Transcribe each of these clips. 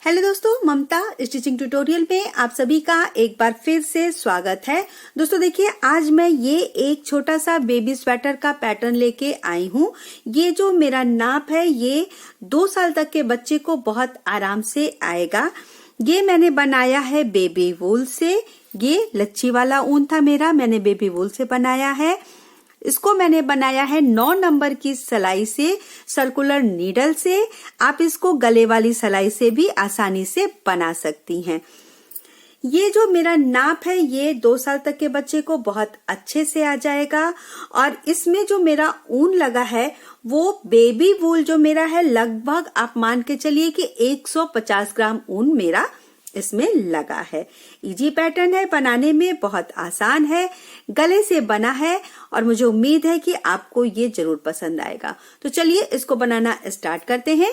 Hello दोस्तों, ममता stitching tutorial में आप सभी का एक बार फिर से स्वागत है। दोस्तों देखिए, आज मैं ये एक छोटा सा बेबी स्वेटर का पैटर्न लेके आई हूँ। ये जो मेरा नाप है ये 2 साल तक के बच्चे को बहुत आराम से आएगा। ये मैंने बनाया है बेबी वूल से। ये लच्छी वाला ऊन था मेरा, मैंने बेबी वूल से बनाया है। इसको मैंने बनाया है 9 नंबर की सिलाई से, सर्कुलर नीडल से। आप इसको गले वाली सिलाई से भी आसानी से बना सकती हैं। ये जो मेरा नाप है ये 2 साल तक के बच्चे को बहुत अच्छे से आ जाएगा। और इसमें जो मेरा ऊन लगा है वो बेबी वूल जो मेरा है, लगभग आप मान के चलिए कि 150 ग्राम ऊन मेरा इसमें लगा है। इजी पैटर्न है, बनाने में बहुत आसान है, गले से बना है और मुझे उम्मीद है कि आपको ये जरूर पसंद आएगा। तो चलिए इसको बनाना स्टार्ट करते हैं।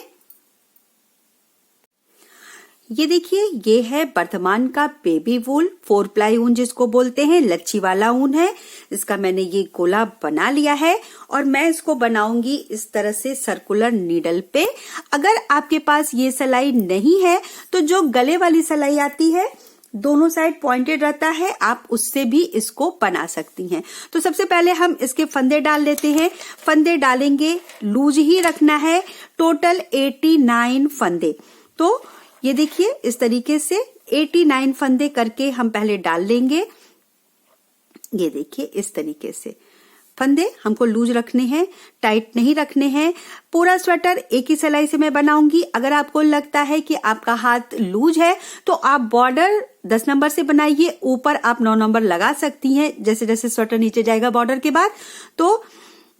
ये देखिए, ये है वर्धमान का बेबी वूल 4 प्लाई ऊन जिसको बोलते हैं, लच्छी वाला ऊन है। इसका मैंने ये गोला बना लिया है और मैं इसको बनाऊंगी इस तरह से सर्कुलर नीडल पे। अगर आपके पास ये सिलाई नहीं है तो जो गले वाली सिलाई आती है, दोनों साइड पॉइंटेड रहता है, आप उससे भी इसको बना सकती हैं। तो सबसे पहले हम इसके फंदे डाल लेते हैं। फंदे डालेंगे, लूज ही रखना है। टोटल 89 फंदे। तो ये देखिए, इस तरीके से 89 फंदे करके हम पहले डाल लेंगे। ये देखिए, इस तरीके से फंदे हमको लूज रखने हैं, टाइट नहीं रखने हैं। पूरा स्वेटर एक ही सिलाई से मैं बनाऊंगी। अगर आपको लगता है कि आपका हाथ लूज है तो आप बॉर्डर 10 नंबर से बनाइए, ऊपर आप 9 नंबर लगा सकती हैं जैसे जैसे स्वेटर नीचे जाएगा बॉर्डर के बाद। तो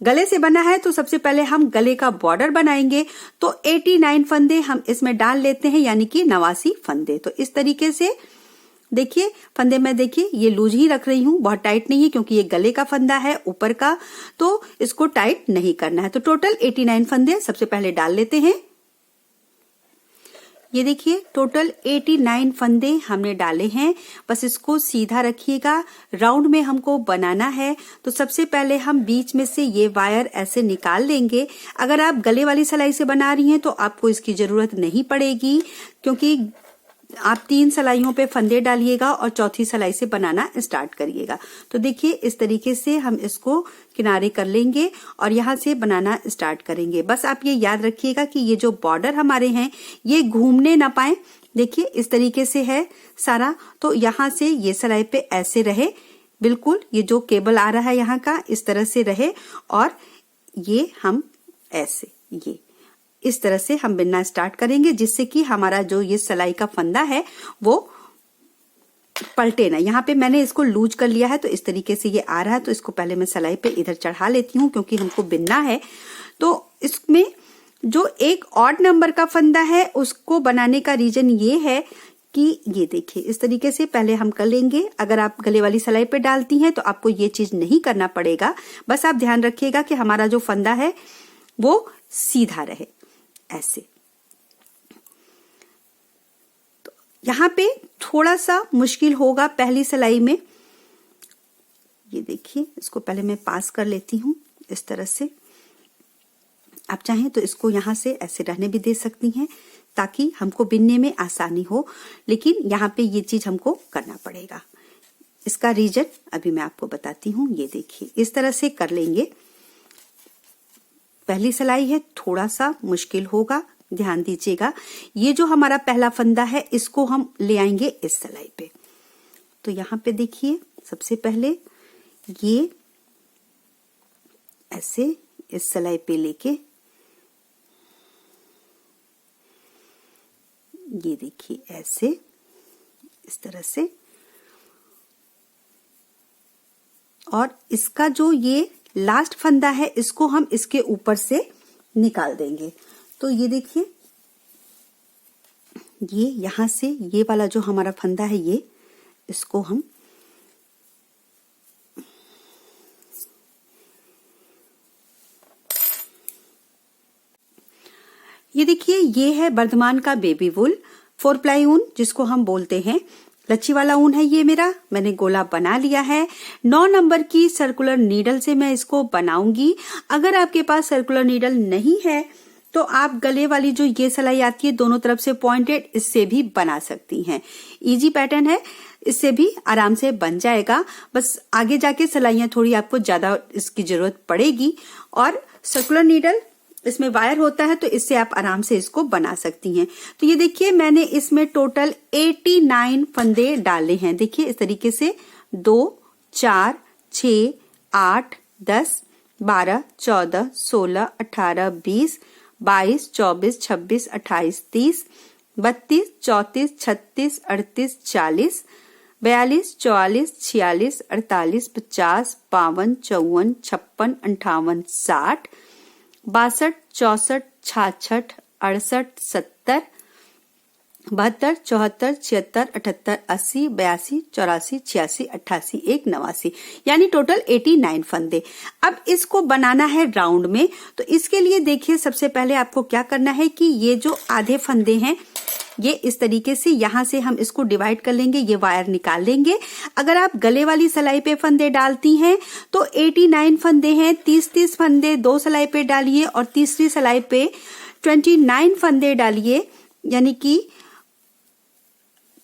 गले से बना है तो सबसे पहले हम गले का बॉर्डर बनाएंगे। तो 89 फंदे हम इसमें डाल लेते हैं, यानी कि 89 फंदे। तो इस तरीके से देखिए, फंदे मैं देखिए ये लूज ही रख रही हूँ, बहुत टाइट नहीं है, क्योंकि ये गले का फंदा है ऊपर का, तो इसको टाइट नहीं करना है। तो टोटल 89 फंदे सबसे पहले डाल लेते हैं। ये देखिए, टोटल 89 फंदे हमने डाले हैं। बस इसको सीधा रखिएगा, राउंड में हमको बनाना है। तो सबसे पहले हम बीच में से ये वायर ऐसे निकाल लेंगे। अगर आप गले वाली सिलाई से बना रही हैं तो आपको इसकी जरूरत नहीं पड़ेगी, क्योंकि आप 3 सिलाइयों पे फंदे डालिएगा और चौथी सिलाई से बनाना स्टार्ट करिएगा। तो देखिए, इस तरीके से हम इसको किनारे कर लेंगे और यहाँ से बनाना स्टार्ट करेंगे। बस आप ये याद रखिएगा कि ये जो बॉर्डर हमारे हैं ये घूमने ना पाए। देखिए, इस तरीके से है सारा। तो यहाँ से ये सिलाई पे ऐसे रहे, बिल्कुल ये जो केबल आ रहा है यहाँ का इस तरह से रहे, और ये हम ऐसे ये इस तरह से हम बिनना स्टार्ट करेंगे, जिससे कि हमारा जो ये सिलाई का फंदा है वो पलटे ना। यहाँ पे मैंने इसको लूज कर लिया है तो इस तरीके से ये आ रहा है। तो इसको पहले मैं सिलाई पे इधर चढ़ा लेती हूँ, क्योंकि हमको बिनना है। तो इसमें जो एक ऑड नंबर का फंदा है उसको बनाने का रीजन ये है कि ये देखिए, इस तरीके से पहले हम कर लेंगे। अगर आप गले वाली सिलाई पे डालती हैं तो आपको ये चीज नहीं करना पड़ेगा। बस आप ध्यान रखिएगा कि हमारा जो फंदा है वो सीधा रहे, ऐसे। तो यहाँ पे थोड़ा सा मुश्किल होगा पहली सिलाई में। ये देखिए, इसको पहले मैं पास कर लेती हूँ इस तरह से। आप चाहें तो इसको यहाँ से ऐसे रहने भी दे सकती हैं ताकि हमको बिनने में आसानी हो, लेकिन यहाँ पे ये चीज हमको करना पड़ेगा। इसका रीजन अभी मैं आपको बताती हूँ। ये देखिए, इस तरह से कर लेंगे। पहली सिलाई है, थोड़ा सा मुश्किल होगा, ध्यान दीजिएगा। ये जो हमारा पहला फंदा है इसको हम ले आएंगे इस सिलाई पे। तो यहाँ पे देखिए, सबसे पहले ये ऐसे इस सिलाई पे लेके ये देखिए ऐसे इस तरह से, और इसका जो ये लास्ट फंदा है इसको हम इसके ऊपर से निकाल देंगे। तो ये देखिए, ये यहां से ये वाला जो हमारा फंदा है ये इसको हम ये देखिए, ये है वर्धमान का बेबी वूल 4 प्लाई ऊन जिसको हम बोलते हैं। लच्छी वाला ऊन है ये मेरा, मैंने गोला बना लिया है। 9 नंबर की सर्कुलर नीडल से मैं इसको बनाऊंगी। अगर आपके पास सर्कुलर नीडल नहीं है तो आप गले वाली जो ये सिलाई आती है दोनों तरफ से पॉइंटेड, इससे भी बना सकती हैं। इजी पैटर्न है, इससे भी आराम से बन जाएगा। बस आगे जाके सिलाइयां थोड़ी आपको ज्यादा इसकी जरूरत पड़ेगी। और सर्कुलर नीडल, इसमें वायर होता है तो इससे आप आराम से इसको बना सकती हैं। तो ये देखिए मैंने इसमें टोटल 89 फंदे डाले हैं। देखिए इस तरीके से 2, 4, 6, 8, 10, 12, 14, 16, 18, 20, 22, 24, 26, 28, 30, 32, 34, 36, 38, 40, 42, 44, 46, 48, 50, 52, 54, 56, 58, 60, 62, 64, 66, 68, 70, 72, 74, 76, 78, 80, 82, 84, 86, 88, 89, यानी टोटल 89 फंदे। अब इसको बनाना है राउंड में, तो इसके लिए देखिए सबसे पहले आपको क्या करना है कि ये जो आधे फंदे हैं ये इस तरीके से यहां से हम इसको डिवाइड कर लेंगे, ये वायर निकाल लेंगे। अगर आप गले वाली सिलाई पे फंदे डालती हैं तो 89 फंदे हैं, 30-30 फंदे 2 सिलाई पे डालिए और तीसरी सिलाई पे 29 फंदे डालिए, यानी कि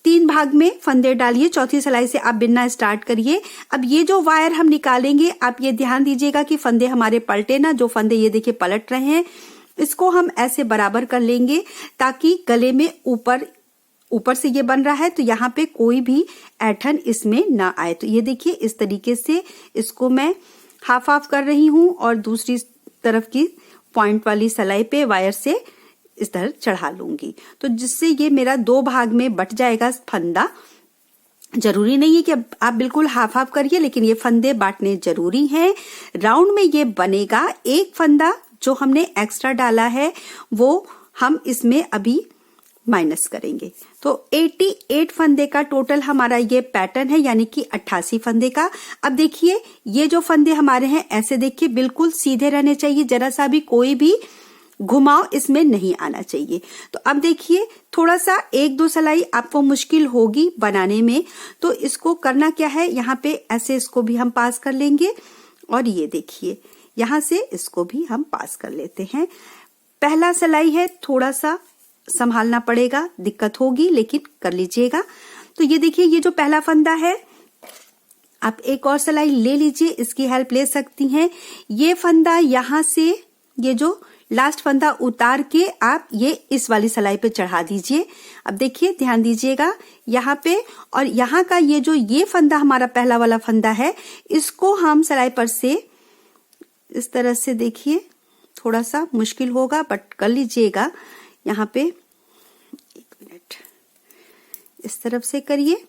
3 भाग में फंदे डालिए। चौथी सिलाई से आप बिनना स्टार्ट करिए। अब ये जो वायर हम निकालेंगे, आप ये ध्यान दीजिएगा कि फंदे हमारे पलटे ना। जो फंदे ये देखिए पलट रहे हैं, इसको हम ऐसे बराबर कर लेंगे ताकि गले में ऊपर से ये बन रहा है तो यहाँ पे कोई भी ऐंठन इसमें ना आए। तो ये देखिए इस तरीके से इसको मैं हाफ हाफ कर रही हूँ और दूसरी तरफ की पॉइंट वाली सिलाई पे वायर से इस तरह चढ़ा लूंगी, तो जिससे ये मेरा 2 भाग में बट जाएगा फंदा। जरूरी नहीं है कि आप बिल्कुल हाफ हाफ करिए, लेकिन ये फंदे बांटने जरूरी हैं। राउंड में ये बनेगा। एक फंदा जो हमने एक्स्ट्रा डाला है वो हम इसमें अभी माइनस करेंगे। तो 88 फंदे का टोटल हमारा ये पैटर्न है, यानी कि 88 फंदे का। अब देखिए ये जो फंदे हमारे हैं ऐसे देखिए बिल्कुल सीधे रहने चाहिए, जरा सा भी कोई भी घुमाव इसमें नहीं आना चाहिए। तो अब देखिए थोड़ा सा 1-2 सिलाई आपको मुश्किल होगी बनाने में, तो इसको करना क्या है, यहाँ पे ऐसे इसको भी हम पास कर लेंगे और ये देखिए यहां से इसको भी हम पास कर लेते हैं। पहला सिलाई है, थोड़ा सा संभालना पड़ेगा, दिक्कत होगी लेकिन कर लीजिएगा। तो ये देखिए ये जो पहला फंदा है, आप एक और सिलाई ले लीजिए, इसकी हेल्प ले सकती हैं। ये फंदा यहां से ये जो लास्ट फंदा उतार के आप ये इस वाली सिलाई पे चढ़ा दीजिए। अब देखिए ध्यान दीजिएगा यहाँ पे, और यहाँ का ये जो ये फंदा हमारा पहला वाला फंदा है, इसको हम सिलाई पर से इस तरह से, देखिए थोड़ा सा मुश्किल होगा बट कर लीजिएगा। यहाँ पे 1 मिनट इस तरफ से करिए।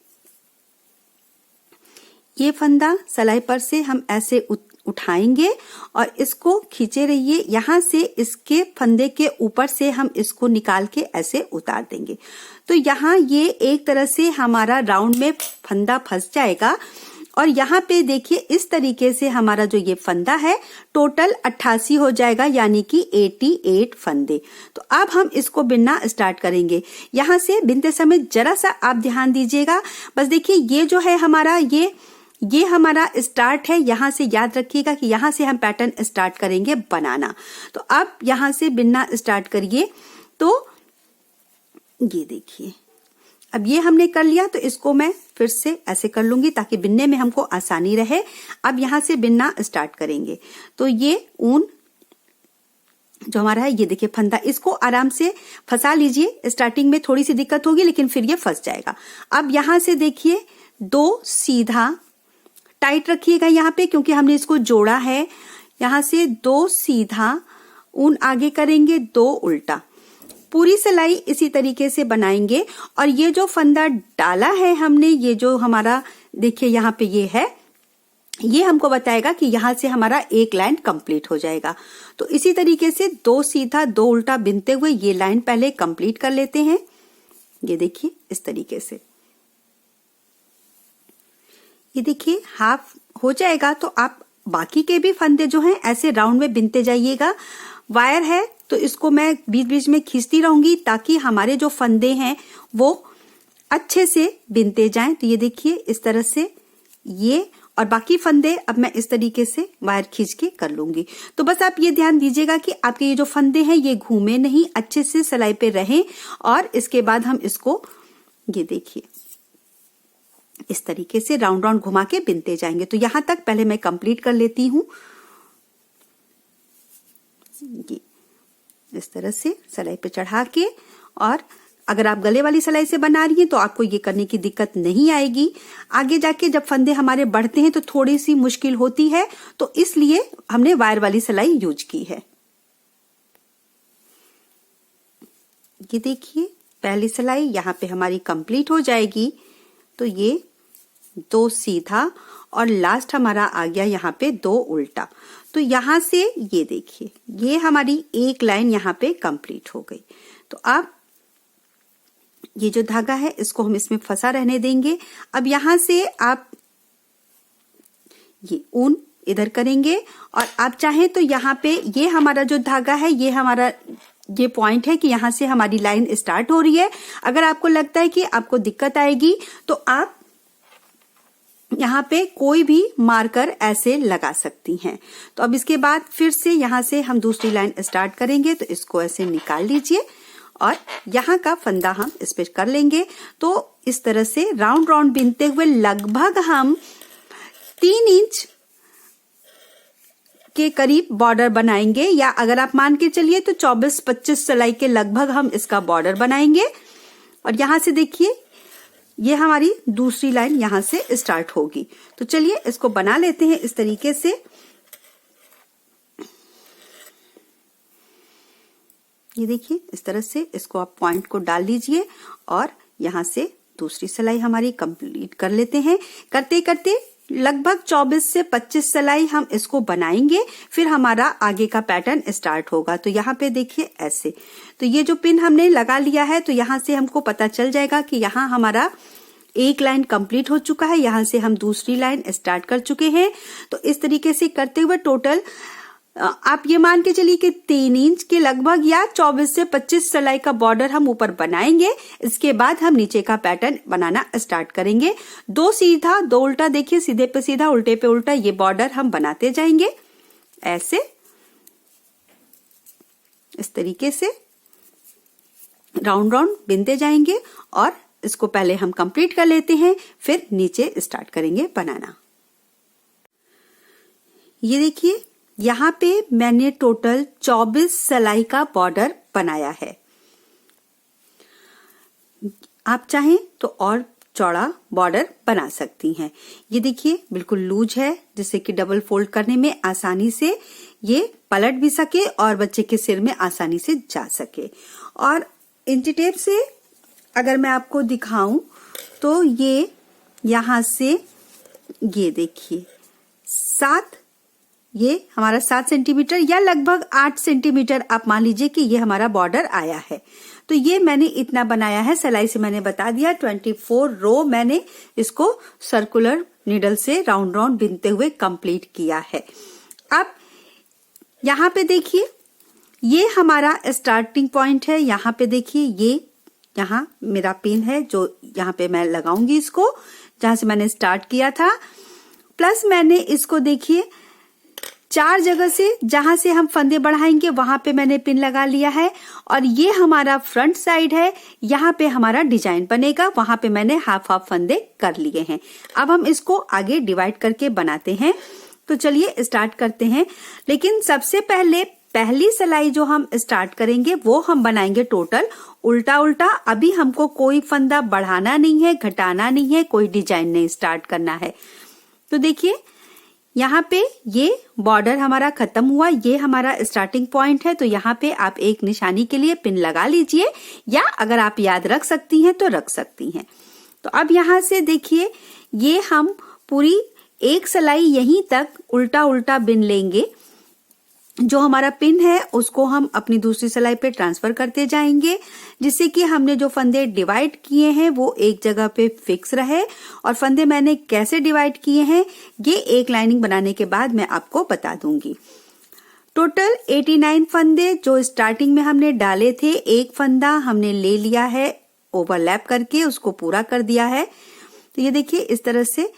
ये फंदा सिलाई पर से हम ऐसे उठाएंगे और इसको खींचे रहिए। यहाँ से इसके फंदे के ऊपर से हम इसको निकाल के ऐसे उतार देंगे। तो यहाँ ये एक तरह से हमारा राउंड में फंदा फंस जाएगा। और यहाँ पे देखिए इस तरीके से हमारा जो ये फंदा है टोटल 88 हो जाएगा, यानी कि 88 फंदे। तो अब हम इसको बिनना स्टार्ट करेंगे। यहाँ से बिनते समय जरा सा आप ध्यान दीजिएगा। बस देखिए ये जो है हमारा ये हमारा स्टार्ट है। यहाँ से याद रखिएगा कि यहाँ से हम पैटर्न स्टार्ट करेंगे बनाना। तो अब यहाँ से बिनना स्टार्ट करिए। तो ये देखिए अब ये हमने कर लिया, तो इसको मैं फिर से ऐसे कर लूंगी ताकि बिनने में हमको आसानी रहे। अब यहाँ से बिनना स्टार्ट करेंगे। तो ये ऊन जो हमारा है, ये देखिए फंदा, इसको आराम से फंसा लीजिए। स्टार्टिंग में थोड़ी सी दिक्कत होगी लेकिन फिर ये फंस जाएगा। अब यहाँ से देखिए 2 सीधा टाइट रखिएगा यहाँ पे, क्योंकि हमने इसको जोड़ा है। यहाँ से 2 सीधा ऊन आगे करेंगे, 2 उल्टा। पूरी सिलाई इसी तरीके से बनाएंगे। और ये जो फंदा डाला है हमने, ये जो हमारा देखिए यहाँ पे ये है, ये हमको बताएगा कि यहाँ से हमारा एक लाइन कंप्लीट हो जाएगा। तो इसी तरीके से 2 सीधा 2 उल्टा बिनते हुए ये लाइन पहले कंप्लीट कर लेते हैं। ये देखिए इस तरीके से, ये देखिए हाफ हो जाएगा। तो आप बाकी के भी फंदे जो हैं ऐसे राउंड में बिनते जाइएगा। वायर है तो इसको मैं बीच बीच में खींचती रहूंगी ताकि हमारे जो फंदे हैं वो अच्छे से बिनते जाएं। तो ये देखिए इस तरह से ये, और बाकी फंदे अब मैं इस तरीके से वायर खींच के कर लूंगी। तो बस आप ये ध्यान दीजिएगा कि आपके ये जो फंदे हैं ये घूमे नहीं, अच्छे से सिलाई पे रहें। और इसके बाद हम इसको ये देखिए इस तरीके से राउंड राउंड घुमा के बिनते जाएंगे। तो यहां तक पहले मैं कंप्लीट कर लेती हूं। ये इस तरह से सिलाई पे चढ़ा के, और अगर आप गले वाली सिलाई से बना रही हैं तो आपको ये करने की दिक्कत नहीं आएगी। आगे जाके जब फंदे हमारे बढ़ते हैं तो थोड़ी सी मुश्किल होती है, तो इसलिए हमने वायर वाली सिलाई यूज की है। ये देखिए पहली सिलाई यहाँ पे हमारी कंप्लीट हो जाएगी। तो ये 2 सीधा और लास्ट हमारा आ गया यहाँ पे 2 उल्टा। तो यहां से ये देखिए ये हमारी एक लाइन यहाँ पे कंप्लीट हो गई। तो अब ये जो धागा है इसको हम इसमें फंसा रहने देंगे। अब यहां से आप ये ऊन इधर करेंगे, और आप चाहें तो यहाँ पे ये हमारा जो धागा है ये हमारा ये पॉइंट है कि यहां से हमारी लाइन स्टार्ट हो रही है। अगर आपको लगता है कि आपको दिक्कत आएगी तो आप यहाँ पे कोई भी मार्कर ऐसे लगा सकती हैं। तो अब इसके बाद फिर से यहाँ से हम दूसरी लाइन स्टार्ट करेंगे। तो इसको ऐसे निकाल लीजिए और यहाँ का फंदा हम इस पे कर लेंगे। तो इस तरह से राउंड राउंड बिनते हुए लगभग हम 3 इंच के करीब बॉर्डर बनाएंगे, या अगर आप मान के चलिए तो 24-25 सिलाई के लगभग हम इसका बॉर्डर बनाएंगे। और यहां से देखिए ये हमारी दूसरी लाइन यहां से स्टार्ट होगी। तो चलिए इसको बना लेते हैं इस तरीके से। ये देखिए इस तरह से इसको आप पॉइंट को डाल लीजिए और यहां से दूसरी सिलाई हमारी कंप्लीट कर लेते हैं। करते करते लगभग 24 से 25 सिलाई हम इसको बनाएंगे, फिर हमारा आगे का पैटर्न स्टार्ट होगा। तो यहाँ पे देखिए ऐसे, तो ये जो पिन हमने लगा लिया है तो यहाँ से हमको पता चल जाएगा कि यहाँ हमारा एक लाइन कंप्लीट हो चुका है, यहाँ से हम दूसरी लाइन स्टार्ट कर चुके हैं। तो इस तरीके से करते हुए टोटल आप ये मान के चलिए कि 3 इंच के लगभग या 24 से 25 सिलाई का बॉर्डर हम ऊपर बनाएंगे। इसके बाद हम नीचे का पैटर्न बनाना स्टार्ट करेंगे। 2 सीधा 2 उल्टा, देखिए सीधे पे सीधा उल्टे पे उल्टा ये बॉर्डर हम बनाते जाएंगे ऐसे, इस तरीके से राउंड राउंड बिनते जाएंगे। और इसको पहले हम कंप्लीट कर लेते हैं, फिर नीचे स्टार्ट करेंगे बनाना। ये देखिए यहाँ पे मैंने टोटल 24 सिलाई का बॉर्डर बनाया है। आप चाहें तो और चौड़ा बॉर्डर बना सकती हैं। ये देखिए बिल्कुल लूज है, जिससे कि डबल फोल्ड करने में आसानी से ये पलट भी सके और बच्चे के सिर में आसानी से जा सके। और इंची टेप से अगर मैं आपको दिखाऊं तो ये यहां से ये देखिए ये हमारा 7 सेंटीमीटर या लगभग 8 सेंटीमीटर आप मान लीजिए कि ये हमारा बॉर्डर आया है। तो ये मैंने इतना बनाया है, सिलाई से मैंने बता दिया। 24 रो मैंने इसको सर्कुलर नीडल से राउंड राउंड बिनते हुए कंप्लीट किया है। अब यहाँ पे देखिए ये हमारा स्टार्टिंग पॉइंट है। यहाँ पे देखिए ये यहाँ मेरा पिन है जो यहाँ पे मैं लगाऊंगी इसको, जहां से मैंने स्टार्ट किया था। प्लस मैंने इसको देखिए 4 जगह से जहां से हम फंदे बढ़ाएंगे वहां पे मैंने पिन लगा लिया है। और ये हमारा फ्रंट साइड है, यहाँ पे हमारा डिजाइन बनेगा, वहां पे मैंने हाफ हाफ फंदे कर लिए हैं। अब हम इसको आगे डिवाइड करके बनाते हैं। तो चलिए स्टार्ट करते हैं। लेकिन सबसे पहले पहली सिलाई जो हम स्टार्ट करेंगे वो हम बनाएंगे टोटल उल्टा उल्टा। अभी हमको कोई फंदा बढ़ाना नहीं है, घटाना नहीं है, कोई डिजाइन नहीं स्टार्ट करना है। तो देखिए यहाँ पे ये बॉर्डर हमारा खत्म हुआ, ये हमारा स्टार्टिंग पॉइंट है। तो यहाँ पे आप एक निशानी के लिए पिन लगा लीजिए, या अगर आप याद रख सकती हैं तो रख सकती हैं। तो अब यहाँ से देखिए ये हम पूरी एक सिलाई यहीं तक उल्टा उल्टा बिन लेंगे। जो हमारा पिन है उसको हम अपनी दूसरी सिलाई पे ट्रांसफर करते जाएंगे, जिससे कि हमने जो फंदे डिवाइड किए हैं वो एक जगह पे फिक्स रहे। और फंदे मैंने कैसे डिवाइड किए हैं ये एक लाइनिंग बनाने के बाद मैं आपको बता दूंगी। टोटल 89 फंदे जो स्टार्टिंग में हमने डाले थे, एक फंदा हमने ले लिया है ओवरलैप करके, उसको पूरा कर दिया है। तो ये देखिए इस तरह से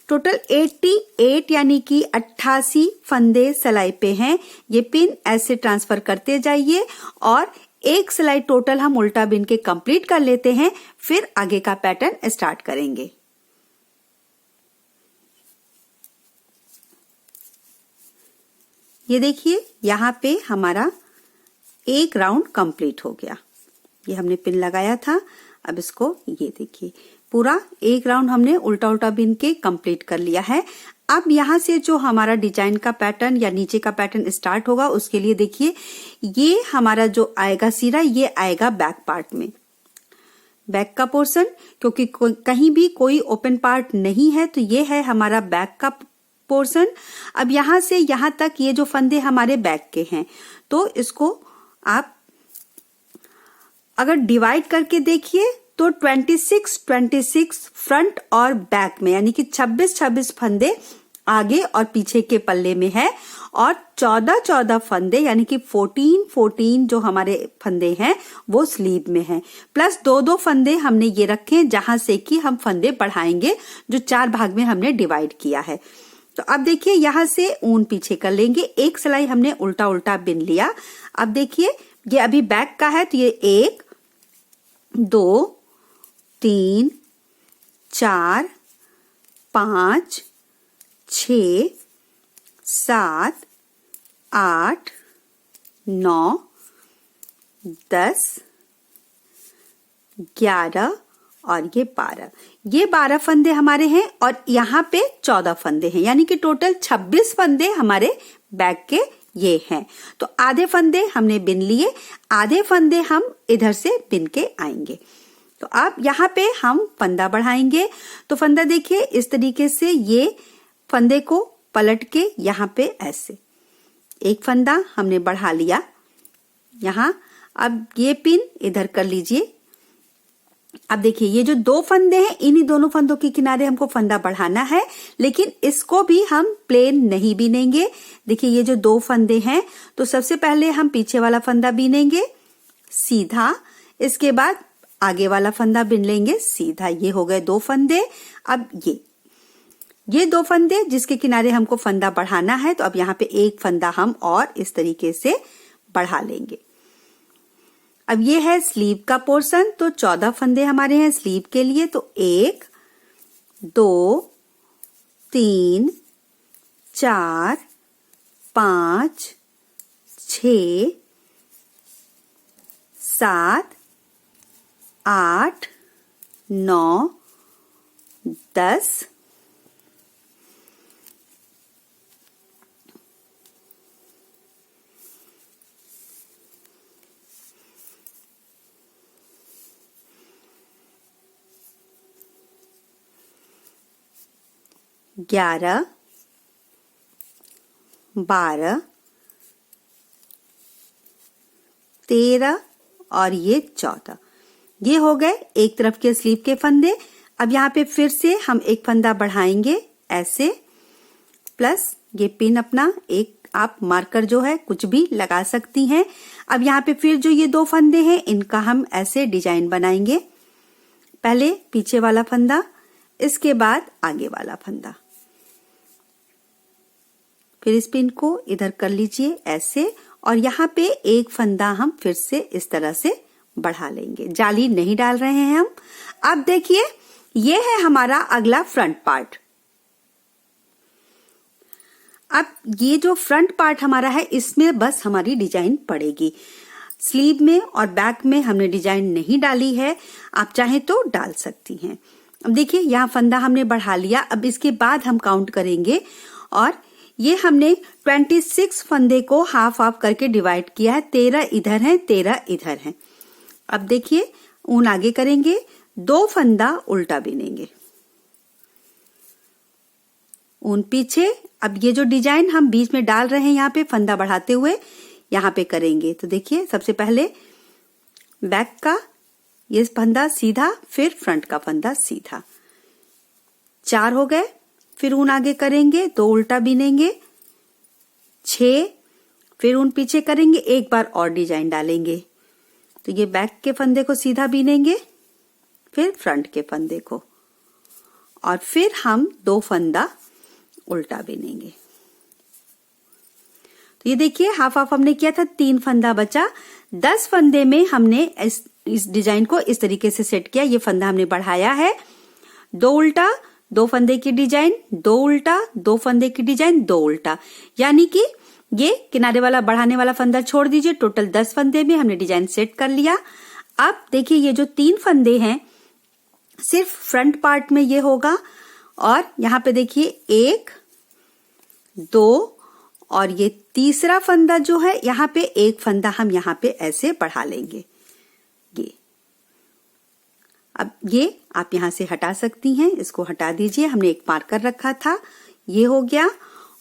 टोटल 88 यानी कि 88 फंदे सिलाई पे हैं। ये पिन ऐसे ट्रांसफर करते जाइए और एक सिलाई टोटल हम उल्टा बिन के कंप्लीट कर लेते हैं, फिर आगे का पैटर्न स्टार्ट करेंगे। ये देखिए यहाँ पे हमारा एक राउंड कंप्लीट हो गया। ये हमने पिन लगाया था, अब इसको ये देखिए पूरा एक राउंड हमने उल्टा उल्टा बिन के कंप्लीट कर लिया है। अब यहाँ से जो हमारा डिजाइन का पैटर्न या नीचे का पैटर्न स्टार्ट होगा, उसके लिए देखिए ये हमारा जो आएगा सिरा, ये आएगा बैक पार्ट में, बैक का पोर्शन, क्योंकि कहीं भी कोई ओपन पार्ट नहीं है, तो ये है हमारा बैक का पोर्शन। अब यहां से यहां तक ये जो फंदे हमारे बैक के हैं, तो इसको आप अगर डिवाइड करके देखिए तो 26 फ्रंट और बैक में, यानी कि 26 फंदे आगे और पीछे के पल्ले में है, और 14 फंदे यानी कि 14 जो हमारे फंदे हैं वो स्लीव में हैं, प्लस 2 फंदे हमने ये रखे हैं जहां से कि हम फंदे बढ़ाएंगे, जो 4 भाग में हमने डिवाइड किया है। तो अब देखिए यहां से ऊन पीछे कर लेंगे, एक सिलाई हमने उल्टा उल्टा बिन लिया। अब देखिए ये अभी बैक का है, तो ये 1 2 3 4 5 6 7 8 9 10 11 और ये 12 फंदे हमारे हैं, और यहाँ पे 14 फंदे हैं, यानी कि टोटल 26 फंदे हमारे बैक के ये हैं। तो आधे फंदे हमने बिन लिए, आधे फंदे हम इधर से बिन के आएंगे। तो अब यहाँ पे हम फंदा बढ़ाएंगे। तो फंदा देखिए इस तरीके से, ये फंदे को पलट के यहाँ पे ऐसे एक फंदा हमने बढ़ा लिया यहाँ। अब ये पिन इधर कर लीजिए। अब देखिए ये जो 2 फंदे हैं, इन्हीं दोनों फंदों के किनारे हमको फंदा बढ़ाना है, लेकिन इसको भी हम प्लेन नहीं बीनेंगे। देखिए ये जो 2 फंदे हैं, तो सबसे पहले हम पीछे वाला फंदा बीनेंगे सीधा, इसके बाद आगे वाला फंदा बिन लेंगे सीधा। ये हो गए 2 फंदे। अब ये 2 फंदे जिसके किनारे हमको फंदा बढ़ाना है, तो अब यहाँ पे एक फंदा हम और इस तरीके से बढ़ा लेंगे। अब ये है स्लीव का पोर्शन, तो 14 फंदे हमारे हैं स्लीव के लिए। तो 1 2 3 4 5 6 7 8 9 10 11 12 13 और ये 14। ये हो गए एक तरफ के स्लीव के फंदे। अब यहाँ पे फिर से हम एक फंदा बढ़ाएंगे ऐसे, प्लस ये पिन अपना एक आप मार्कर जो है कुछ भी लगा सकती हैं। अब यहाँ पे फिर जो ये 2 फंदे हैं, इनका हम ऐसे डिजाइन बनाएंगे। पहले पीछे वाला फंदा, इसके बाद आगे वाला फंदा, फिर इस पिन को इधर कर लीजिए ऐसे, और यहाँ पे एक फंदा हम फिर से इस तरह से बढ़ा लेंगे। जाली नहीं डाल रहे हैं हम। अब देखिए ये है हमारा अगला फ्रंट पार्ट। अब ये जो फ्रंट पार्ट हमारा है, इसमें बस हमारी डिजाइन पड़ेगी। स्लीव में और बैक में हमने डिजाइन नहीं डाली है, आप चाहे तो डाल सकती हैं। अब देखिए यहाँ फंदा हमने बढ़ा लिया। अब इसके बाद हम काउंट करेंगे, और ये हमने 26 फंदे को हाफ हाफ करके डिवाइड किया है। 13 इधर है, 13 इधर है। अब देखिए ऊन आगे करेंगे, 2 फंदा उल्टा बिनेंगे, ऊन पीछे। अब ये जो डिजाइन हम बीच में डाल रहे हैं यहाँ पे फंदा बढ़ाते हुए, यहाँ पे करेंगे। तो देखिए सबसे पहले बैक का ये फंदा सीधा, फिर फ्रंट का फंदा सीधा, 4 हो गए। फिर ऊन आगे करेंगे, 2 उल्टा बिनेंगे, 6, फिर ऊन पीछे करेंगे, एक बार और डिजाइन डालेंगे। तो ये बैक के फंदे को सीधा बिनेंगे, फिर फ्रंट के फंदे को, और फिर हम 2 फंदा उल्टा बिनेंगे। तो ये देखिए हाफ हाफ हमने किया था, 3 फंदा बचा। 10 फंदे में हमने इस डिजाइन को इस तरीके से सेट किया। ये फंदा हमने बढ़ाया है, 2 उल्टा, 2 फंदे की डिजाइन, 2 उल्टा, 2 फंदे की डिजाइन, 2 उल्टा, यानी कि ये किनारे वाला बढ़ाने वाला फंदा छोड़ दीजिए। टोटल 10 फंदे में हमने डिजाइन सेट कर लिया। अब देखिए ये जो 3 फंदे हैं सिर्फ फ्रंट पार्ट में ये होगा, और यहाँ पे देखिए 1, 2 और ये तीसरा फंदा जो है यहाँ पे 1 फंदा हम यहाँ पे ऐसे बढ़ा लेंगे। ये अब ये आप यहाँ से हटा सकती हैं, इसको हटा दीजिए। हमने एक मार्कर रखा था, ये हो गया।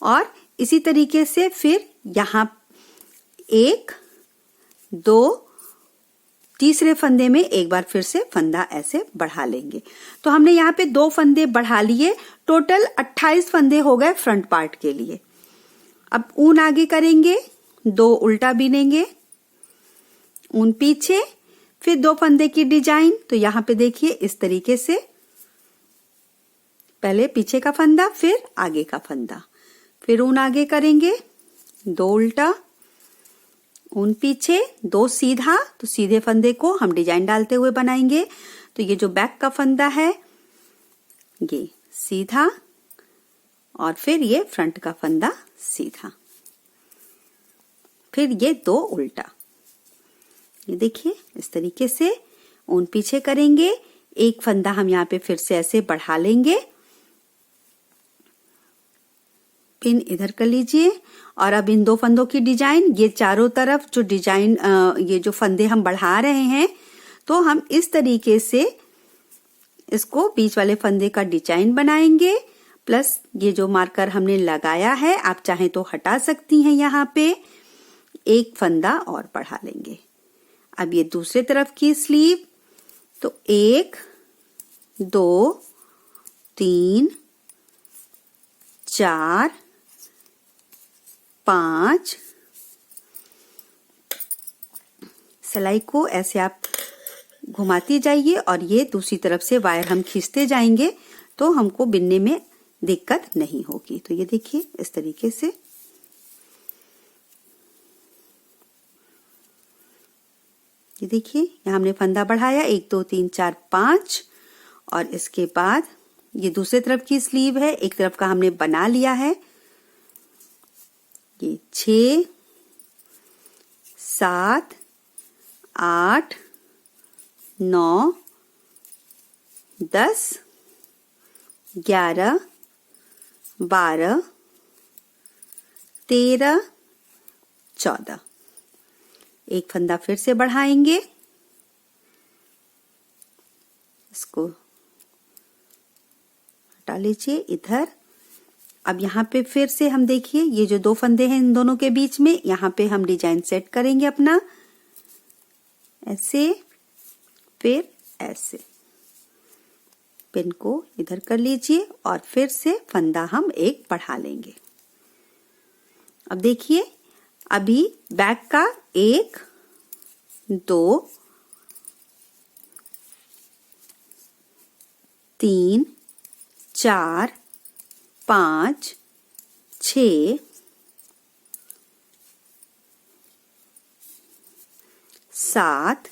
और इसी तरीके से फिर यहाँ 1, 2, तीसरे फंदे में एक बार फिर से फंदा ऐसे बढ़ा लेंगे। तो हमने यहाँ पे 2 फंदे बढ़ा लिए, टोटल 28 फंदे हो गए फ्रंट पार्ट के लिए। अब ऊन आगे करेंगे, 2 उल्टा बिनेंगे, ऊन पीछे, फिर 2 फंदे की डिजाइन। तो यहाँ पे देखिए इस तरीके से, पहले पीछे का फंदा फिर आगे का फंदा, फिर ऊन आगे करेंगे, 2 उल्टा, ऊन पीछे, 2 सीधा। तो सीधे फंदे को हम डिजाइन डालते हुए बनाएंगे। तो ये जो बैक का फंदा है ये सीधा, और फिर ये फ्रंट का फंदा सीधा, फिर ये 2 उल्टा। ये देखिए इस तरीके से ऊन पीछे करेंगे, एक फंदा हम यहाँ पे फिर से ऐसे बढ़ा लेंगे, पिन इधर कर लीजिए। और अब इन 2 फंदों की डिजाइन, ये चारों तरफ जो डिजाइन ये जो फंदे हम बढ़ा रहे हैं, तो हम इस तरीके से इसको बीच वाले फंदे का डिजाइन बनाएंगे। प्लस ये जो मार्कर हमने लगाया है आप चाहें तो हटा सकती हैं, यहाँ पे 1 फंदा और बढ़ा लेंगे। अब ये दूसरे तरफ की स्लीव, तो 1, 2, 3, 4, 5, सिलाई को ऐसे आप घुमाती जाइए और ये दूसरी तरफ से वायर हम खींचते जाएंगे, तो हमको बिनने में दिक्कत नहीं होगी। तो ये देखिए इस तरीके से ये देखिए यहाँ हमने फंदा बढ़ाया, 1, 2, 3, 4, 5, और इसके बाद ये दूसरे तरफ की स्लीव है, एक तरफ का हमने बना लिया है। ये 6, 7, 8, 9, 10, 11, 12, 13, 14। एक फंदा फिर से बढ़ाएंगे, इसको हटा लीजिए इधर। अब यहाँ पे फिर से हम देखिए ये जो 2 फंदे हैं इन दोनों के बीच में, यहाँ पे हम डिजाइन सेट करेंगे अपना, ऐसे फिर ऐसे। पिन को इधर कर लीजिए और फिर से फंदा हम एक बढ़ा लेंगे। अब देखिए अभी बैक का 1, 2, 3, 4, 5, 6, 7,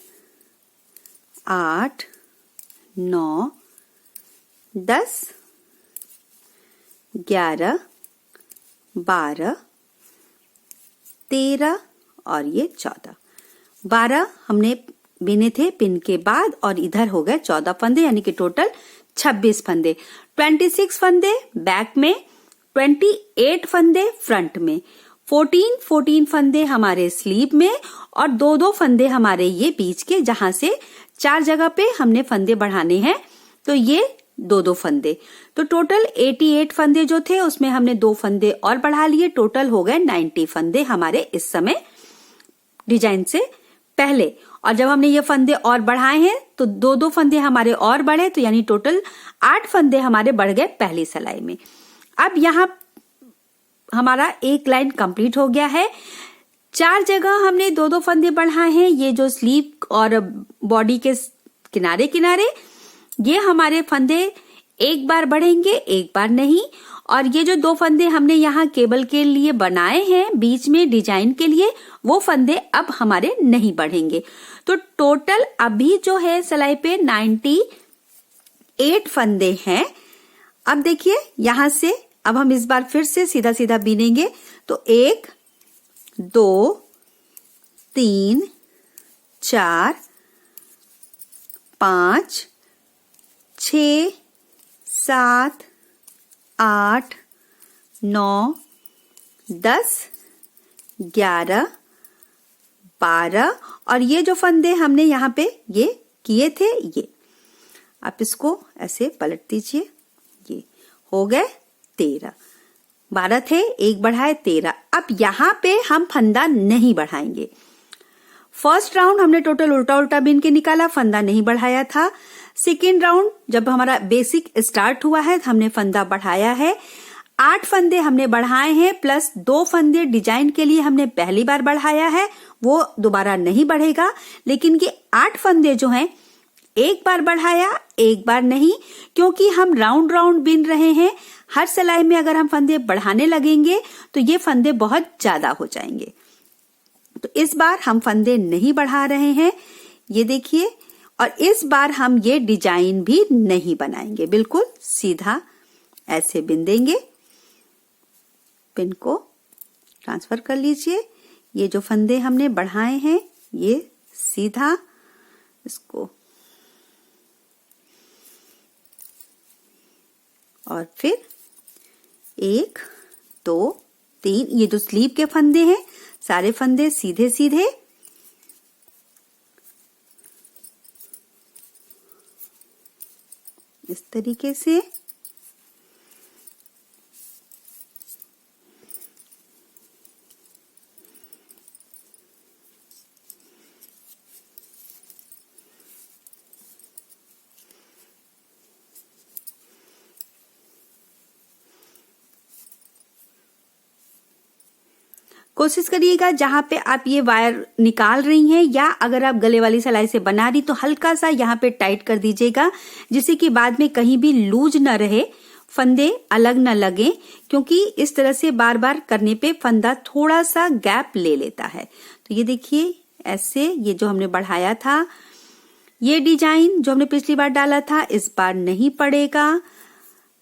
8, 9, 10, 11, 12, 13 और ये 14। 12 हमने बिने थे पिन के बाद, और इधर हो गए 14 फंदे, यानी कि टोटल 26 फंदे। 26 फंदे बैक में, 28 फंदे फ्रंट में, 14 फंदे हमारे स्लीव में, और 2 फंदे हमारे ये बीच के, जहां से 4 जगह पे हमने फंदे बढ़ाने हैं, तो ये 2 फंदे। तो टोटल 88 फंदे जो थे उसमें हमने 2 फंदे और बढ़ा लिए, टोटल हो गए 90 फंदे हमारे इस समय डिजाइन से पहले। और जब हमने ये फंदे और बढ़ाए हैं तो 2 फंदे हमारे और बढ़े, तो यानी टोटल 8 फंदे हमारे बढ़ गए पहली सिलाई में। अब यहाँ हमारा एक लाइन कंप्लीट हो गया है। 4 जगह हमने 2 फंदे बढ़ाए हैं, ये जो स्लीव और बॉडी के किनारे किनारे, ये हमारे फंदे एक बार बढ़ेंगे, एक बार नहीं। और ये जो 2 फंदे हमने यहाँ केबल के लिए बनाए हैं बीच में डिजाइन के लिए, वो फंदे अब हमारे नहीं बढ़ेंगे। तो टोटल अभी जो है सिलाई पे 98 फंदे हैं। अब देखिए यहां से अब हम इस बार फिर से सीधा सीधा बीनेंगे। तो 1 2 3 4 5 6 7 8 9 10 11 12 और ये जो फंदे हमने यहाँ पे ये किए थे, ये आप इसको ऐसे पलट दीजिए, ये हो गए 13। 12 थे, एक बढ़ाए 13। अब यहाँ पे हम फंदा नहीं बढ़ाएंगे। फर्स्ट राउंड हमने टोटल उल्टा उल्टा बीन के निकाला, फंदा नहीं बढ़ाया था। सेकेंड राउंड जब हमारा बेसिक स्टार्ट हुआ है हमने फंदा बढ़ाया है। 8 फंदे हमने बढ़ाए हैं प्लस 2 फंदे डिजाइन के लिए हमने पहली बार बढ़ाया है, वो दोबारा नहीं बढ़ेगा। लेकिन ये 8 फंदे जो हैं एक बार बढ़ाया, एक बार नहीं, क्योंकि हम राउंड राउंड बीन रहे हैं। हर सिलाई में अगर हम फंदे बढ़ाने लगेंगे तो ये फंदे बहुत ज्यादा हो जाएंगे। तो इस बार हम फंदे नहीं बढ़ा रहे हैं, ये देखिए। और इस बार हम ये डिजाइन भी नहीं बनाएंगे, बिल्कुल सीधा ऐसे बिन देंगे। पिन को ट्रांसफर कर लीजिए। ये जो फंदे हमने बढ़ाए हैं ये सीधा इसको, और फिर 1 2 3, ये जो स्लीव के फंदे हैं सारे फंदे सीधे सीधे, इस तरीके से। कोशिश करिएगा जहां पे आप ये वायर निकाल रही हैं या अगर आप गले वाली सिलाई से बना रही तो हल्का सा यहाँ पे टाइट कर दीजिएगा, जिससे कि बाद में कहीं भी लूज न रहे, फंदे अलग न लगे, क्योंकि इस तरह से बार बार करने पे फंदा थोड़ा सा गैप ले लेता है। तो ये देखिए ऐसे, ये जो हमने बढ़ाया था, ये डिजाइन जो हमने पिछली बार डाला था इस बार नहीं पड़ेगा।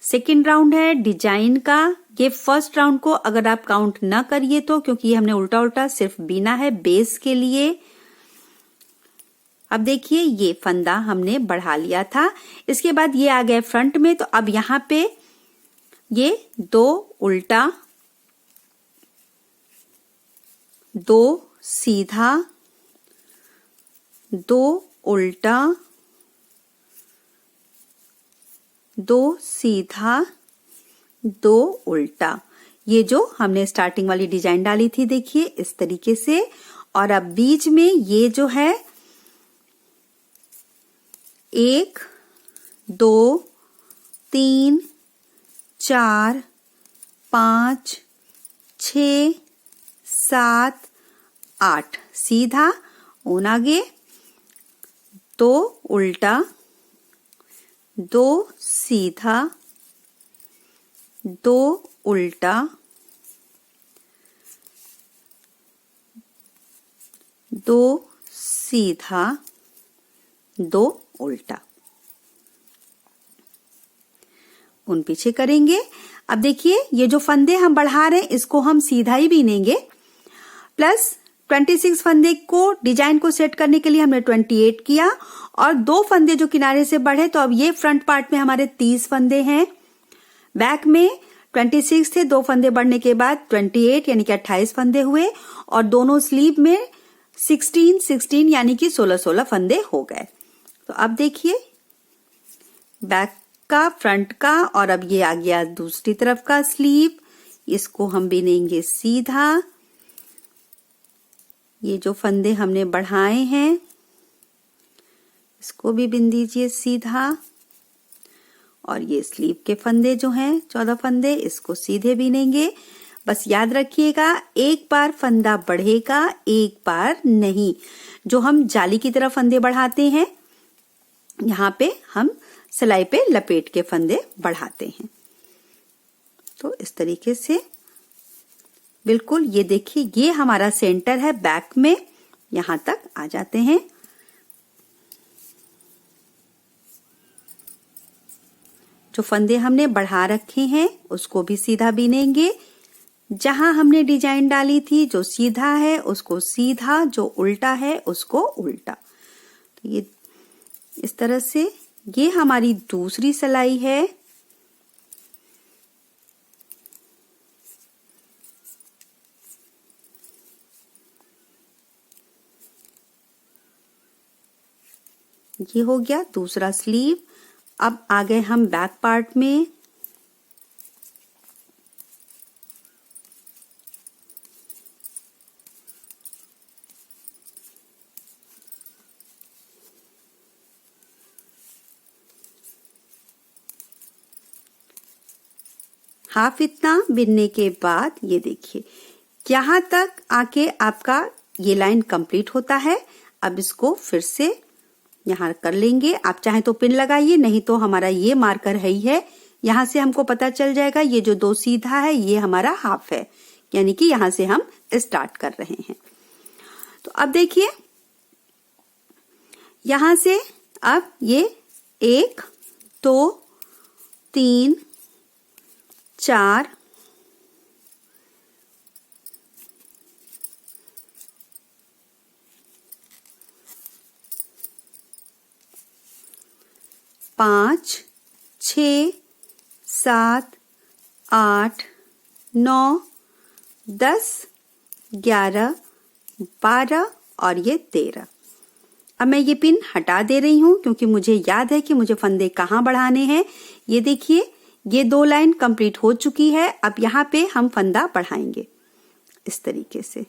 सेकेंड राउंड है डिजाइन का। ये फर्स्ट राउंड को अगर आप काउंट ना करिए तो, क्योंकि ये हमने उल्टा उल्टा सिर्फ बीना है बेस के लिए। अब देखिए ये फंदा हमने बढ़ा लिया था, इसके बाद ये आ गए फ्रंट में। तो अब यहाँ पे ये 2 उल्टा 2 सीधा 2 उल्टा 2 सीधा 2 उल्टा, ये जो हमने स्टार्टिंग वाली डिजाइन डाली थी देखिए इस तरीके से। और अब बीच में ये जो है 1 2 3 4 5 6 7 8 सीधा ऊन आगे, 2 उल्टा 2 सीधा 2 उल्टा 2 सीधा 2 उल्टा, ऊन पीछे करेंगे। अब देखिए ये जो फंदे हम बढ़ा रहे हैं इसको हम सीधा ही बीनेंगे, प्लस 26 फंदे को डिजाइन को सेट करने के लिए हमने 28 किया, और 2 फंदे जो किनारे से बढ़े, तो अब ये फ्रंट पार्ट में हमारे 30 फंदे हैं। बैक में 26 थे, 2 फंदे बढ़ने के बाद 28 यानी कि 28 फंदे हुए, और दोनों स्लीव में 16 यानी कि 16 फंदे हो गए। तो अब देखिए बैक का, फ्रंट का, और अब ये आ गया दूसरी तरफ का स्लीव, इसको हम बिनेंगे सीधा। ये जो फंदे हमने बढ़ाए हैं इसको भी बिन दीजिए सीधा, और ये स्लीव के फंदे जो हैं 14 फंदे, इसको सीधे बिनेंगे। बस याद रखिएगा एक बार फंदा बढ़ेगा, एक बार नहीं। जो हम जाली की तरह फंदे बढ़ाते हैं यहाँ पे हम सिलाई पे लपेट के फंदे बढ़ाते हैं। तो इस तरीके से बिल्कुल ये देखिए, ये हमारा सेंटर है बैक में, यहां तक आ जाते हैं। जो फंदे हमने बढ़ा रखे हैं उसको भी सीधा बीनेंगे। जहां हमने डिजाइन डाली थी, जो सीधा है उसको सीधा, जो उल्टा है उसको उल्टा। तो ये इस तरह से, ये हमारी दूसरी सिलाई है। ये हो गया दूसरा स्लीव। अब आ गए हम बैक पार्ट में। हाफ इतना बिनने के बाद ये देखिए, यहां तक आके आपका ये लाइन कंप्लीट होता है। अब इसको फिर से यहां कर लेंगे। आप चाहें तो पिन लगाइए, नहीं तो हमारा ये मार्कर है ही है, यहां से हमको पता चल जाएगा ये जो 2 सीधा है ये हमारा हाफ है, यानी कि यहां से हम स्टार्ट कर रहे हैं। तो अब देखिए, यहां से अब ये 1 2 3 4 5 6 7 8 9 10 11 12 और ये 13। अब मैं ये पिन हटा दे रही हूं क्योंकि मुझे याद है कि मुझे फंदे कहाँ बढ़ाने हैं। ये देखिए, ये 2 लाइन कंप्लीट हो चुकी है। अब यहाँ पे हम फंदा बढ़ाएंगे इस तरीके से,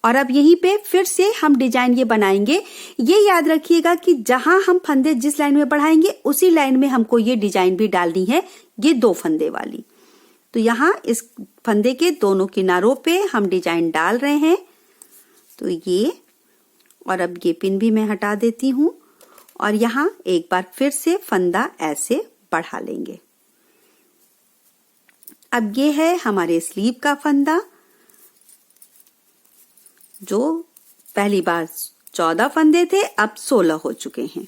और अब यहीं पे फिर से हम डिजाइन ये बनाएंगे। ये याद रखिएगा कि जहां हम फंदे जिस लाइन में बढ़ाएंगे उसी लाइन में हमको ये डिजाइन भी डालनी है, ये 2 फंदे वाली। तो यहाँ इस फंदे के दोनों किनारों पे हम डिजाइन डाल रहे हैं। तो ये, और अब ये पिन भी मैं हटा देती हूं और यहाँ एक बार फिर से फंदा ऐसे बढ़ा लेंगे। अब ये है हमारे स्लीव का फंदा, जो पहली बार 14 फंदे थे, अब 16 हो चुके हैं।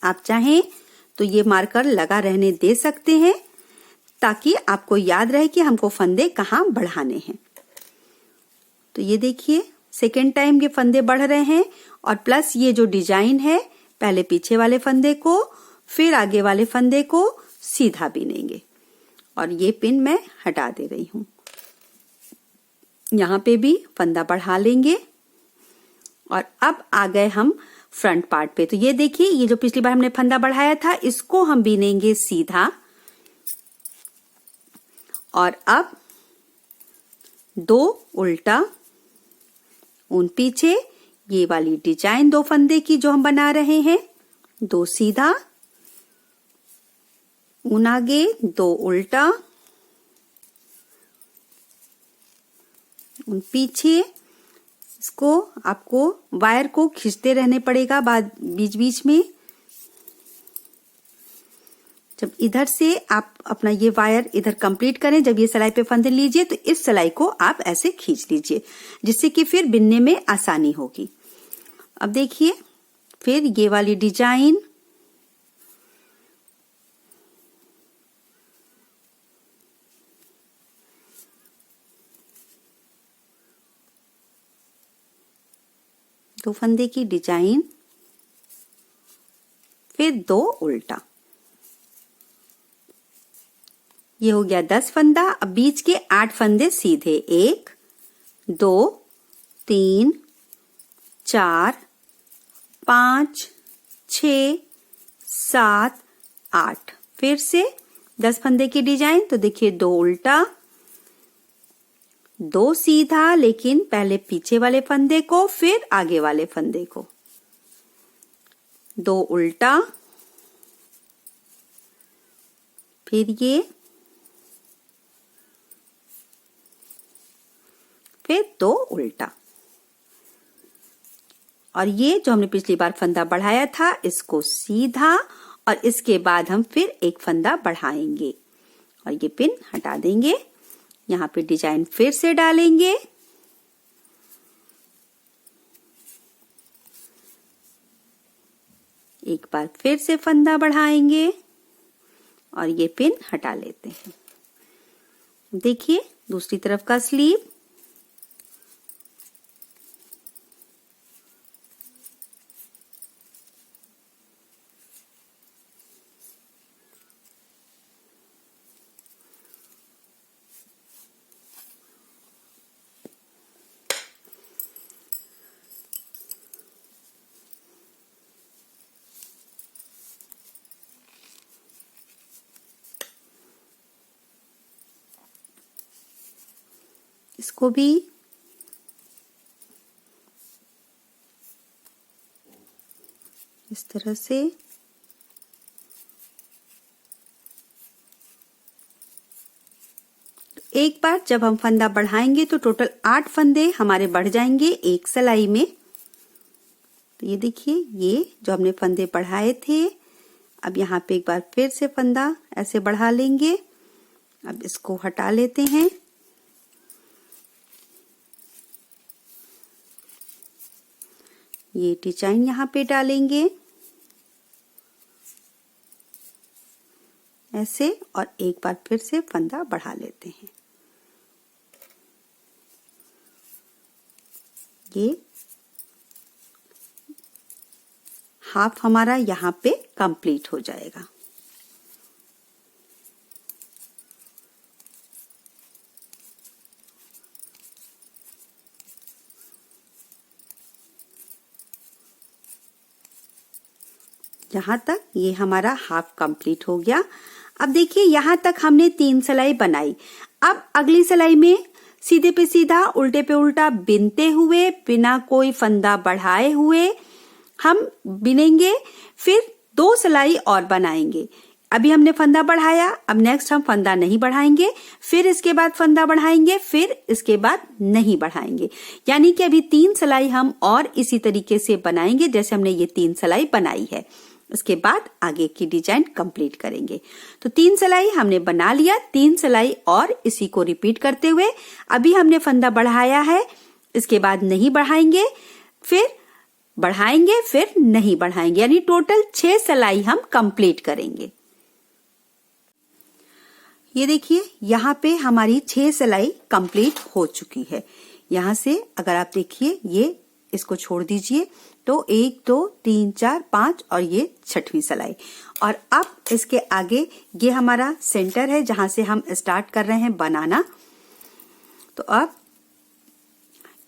आप चाहें तो ये मार्कर लगा रहने दे सकते हैं ताकि आपको याद रहे कि हमको फंदे कहाँ बढ़ाने हैं। तो ये देखिए, सेकेंड टाइम ये फंदे बढ़ रहे हैं और प्लस ये जो डिजाइन है, पहले पीछे वाले फंदे को फिर आगे वाले फंदे को सीधा बीनेंगे। और ये पिन मैं हटा दे रही हूं। यहाँ पे भी फंदा बढ़ा लेंगे और अब आ गए हम फ्रंट पार्ट पे। तो ये देखिए, ये जो पिछली बार हमने फंदा बढ़ाया था इसको हम बीनेंगे सीधा। और अब 2 उल्टा, उन पीछे ये वाली डिजाइन 2 फंदे की जो हम बना रहे हैं, 2 सीधा, उन आगे 2 उल्टा, उन पीछे। इसको आपको वायर को खींचते रहने पड़ेगा बाद बीच बीच में। जब इधर से आप अपना ये वायर इधर कंप्लीट करें, जब ये सिलाई पे फंदे लीजिए तो इस सिलाई को आप ऐसे खींच लीजिए, जिससे कि फिर बिनने में आसानी होगी। अब देखिए, फिर ये वाली डिजाइन, दो फंदे की डिजाइन, फिर 2 उल्टा। ये हो गया 10 फंदा। अब बीच के 8 फंदे सीधे, 1 2 3 4 5 6 7 8। फिर से 10 फंदे की डिजाइन। तो देखिए, 2 उल्टा, 2 सीधा, लेकिन पहले पीछे वाले फंदे को फिर आगे वाले फंदे को, 2 उल्टा, फिर ये तो उल्टा। और ये जो हमने पिछली बार फंदा बढ़ाया था इसको सीधा, और इसके बाद हम फिर एक फंदा बढ़ाएंगे और ये पिन हटा देंगे। यहाँ पे डिजाइन फिर से डालेंगे, एक बार फिर से फंदा बढ़ाएंगे और ये पिन हटा लेते हैं। देखिए दूसरी तरफ का स्लीव, इसको भी इस तरह से एक बार जब हम फंदा बढ़ाएंगे तो टोटल 8 फंदे हमारे बढ़ जाएंगे एक सिलाई में। तो ये देखिए, ये जो हमने फंदे बढ़ाए थे, अब यहाँ पे एक बार फिर से फंदा ऐसे बढ़ा लेंगे। अब इसको हटा लेते हैं। ये डिजाइन यहाँ पे डालेंगे ऐसे, और एक बार फिर से फंदा बढ़ा लेते हैं। ये हाफ हमारा यहाँ पे कंप्लीट हो जाएगा। यहाँ तक ये हमारा हाफ कंप्लीट हो गया। अब देखिए यहाँ तक हमने 3 सिलाई बनाई। अब अगली सिलाई में सीधे पे सीधा उल्टे पे उल्टा बिनते हुए बिना कोई फंदा बढ़ाए हुए हम बिनेंगे, फिर 2 सिलाई और बनाएंगे। अभी हमने फंदा बढ़ाया, अब नेक्स्ट हम फंदा नहीं बढ़ाएंगे, फिर इसके बाद फंदा बढ़ाएंगे, फिर इसके बाद नहीं बढ़ाएंगे। यानी कि अभी 3 सिलाई हम और इसी तरीके से बनाएंगे जैसे हमने ये 3 सिलाई बनाई है। उसके बाद आगे की डिजाइन कंप्लीट करेंगे। तो 3 सिलाई हमने बना लिया, 3 सिलाई और इसी को रिपीट करते हुए अभी हमने फंदा बढ़ाया है, इसके बाद नहीं बढ़ाएंगे, फिर बढ़ाएंगे, फिर नहीं बढ़ाएंगे, यानी टोटल 6 सिलाई हम कंप्लीट करेंगे। ये देखिए यहाँ पे हमारी 6 सिलाई कंप्लीट हो चुकी है। यहाँ से अगर आप देखिए, ये इसको छोड़ दीजिए तो 1 2 3 4 5 और ये 6वीं सिलाई। और अब इसके आगे ये हमारा सेंटर है जहां से हम स्टार्ट कर रहे हैं बनाना। तो अब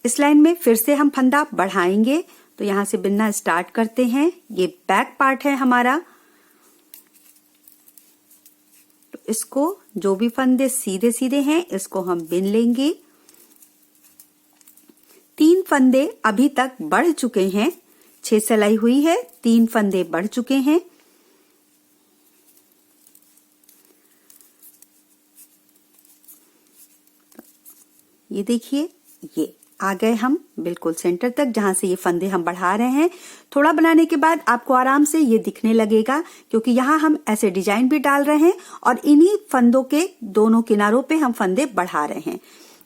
इस लाइन में फिर से हम फंदा बढ़ाएंगे, तो यहां से बिनना स्टार्ट करते हैं। ये बैक पार्ट है हमारा, तो इसको जो भी फंदे सीधे सीधे हैं इसको हम बिन लेंगे। 3 फंदे अभी तक बढ़ चुके हैं, 6 सिलाई हुई है, 3 फंदे बढ़ चुके हैं। ये देखिए, ये आ गए हम बिल्कुल सेंटर तक जहां से ये फंदे हम बढ़ा रहे हैं। थोड़ा बनाने के बाद आपको आराम से ये दिखने लगेगा, क्योंकि यहाँ हम ऐसे डिजाइन भी डाल रहे हैं और इन्हीं फंदों के दोनों किनारों पे हम फंदे बढ़ा रहे हैं।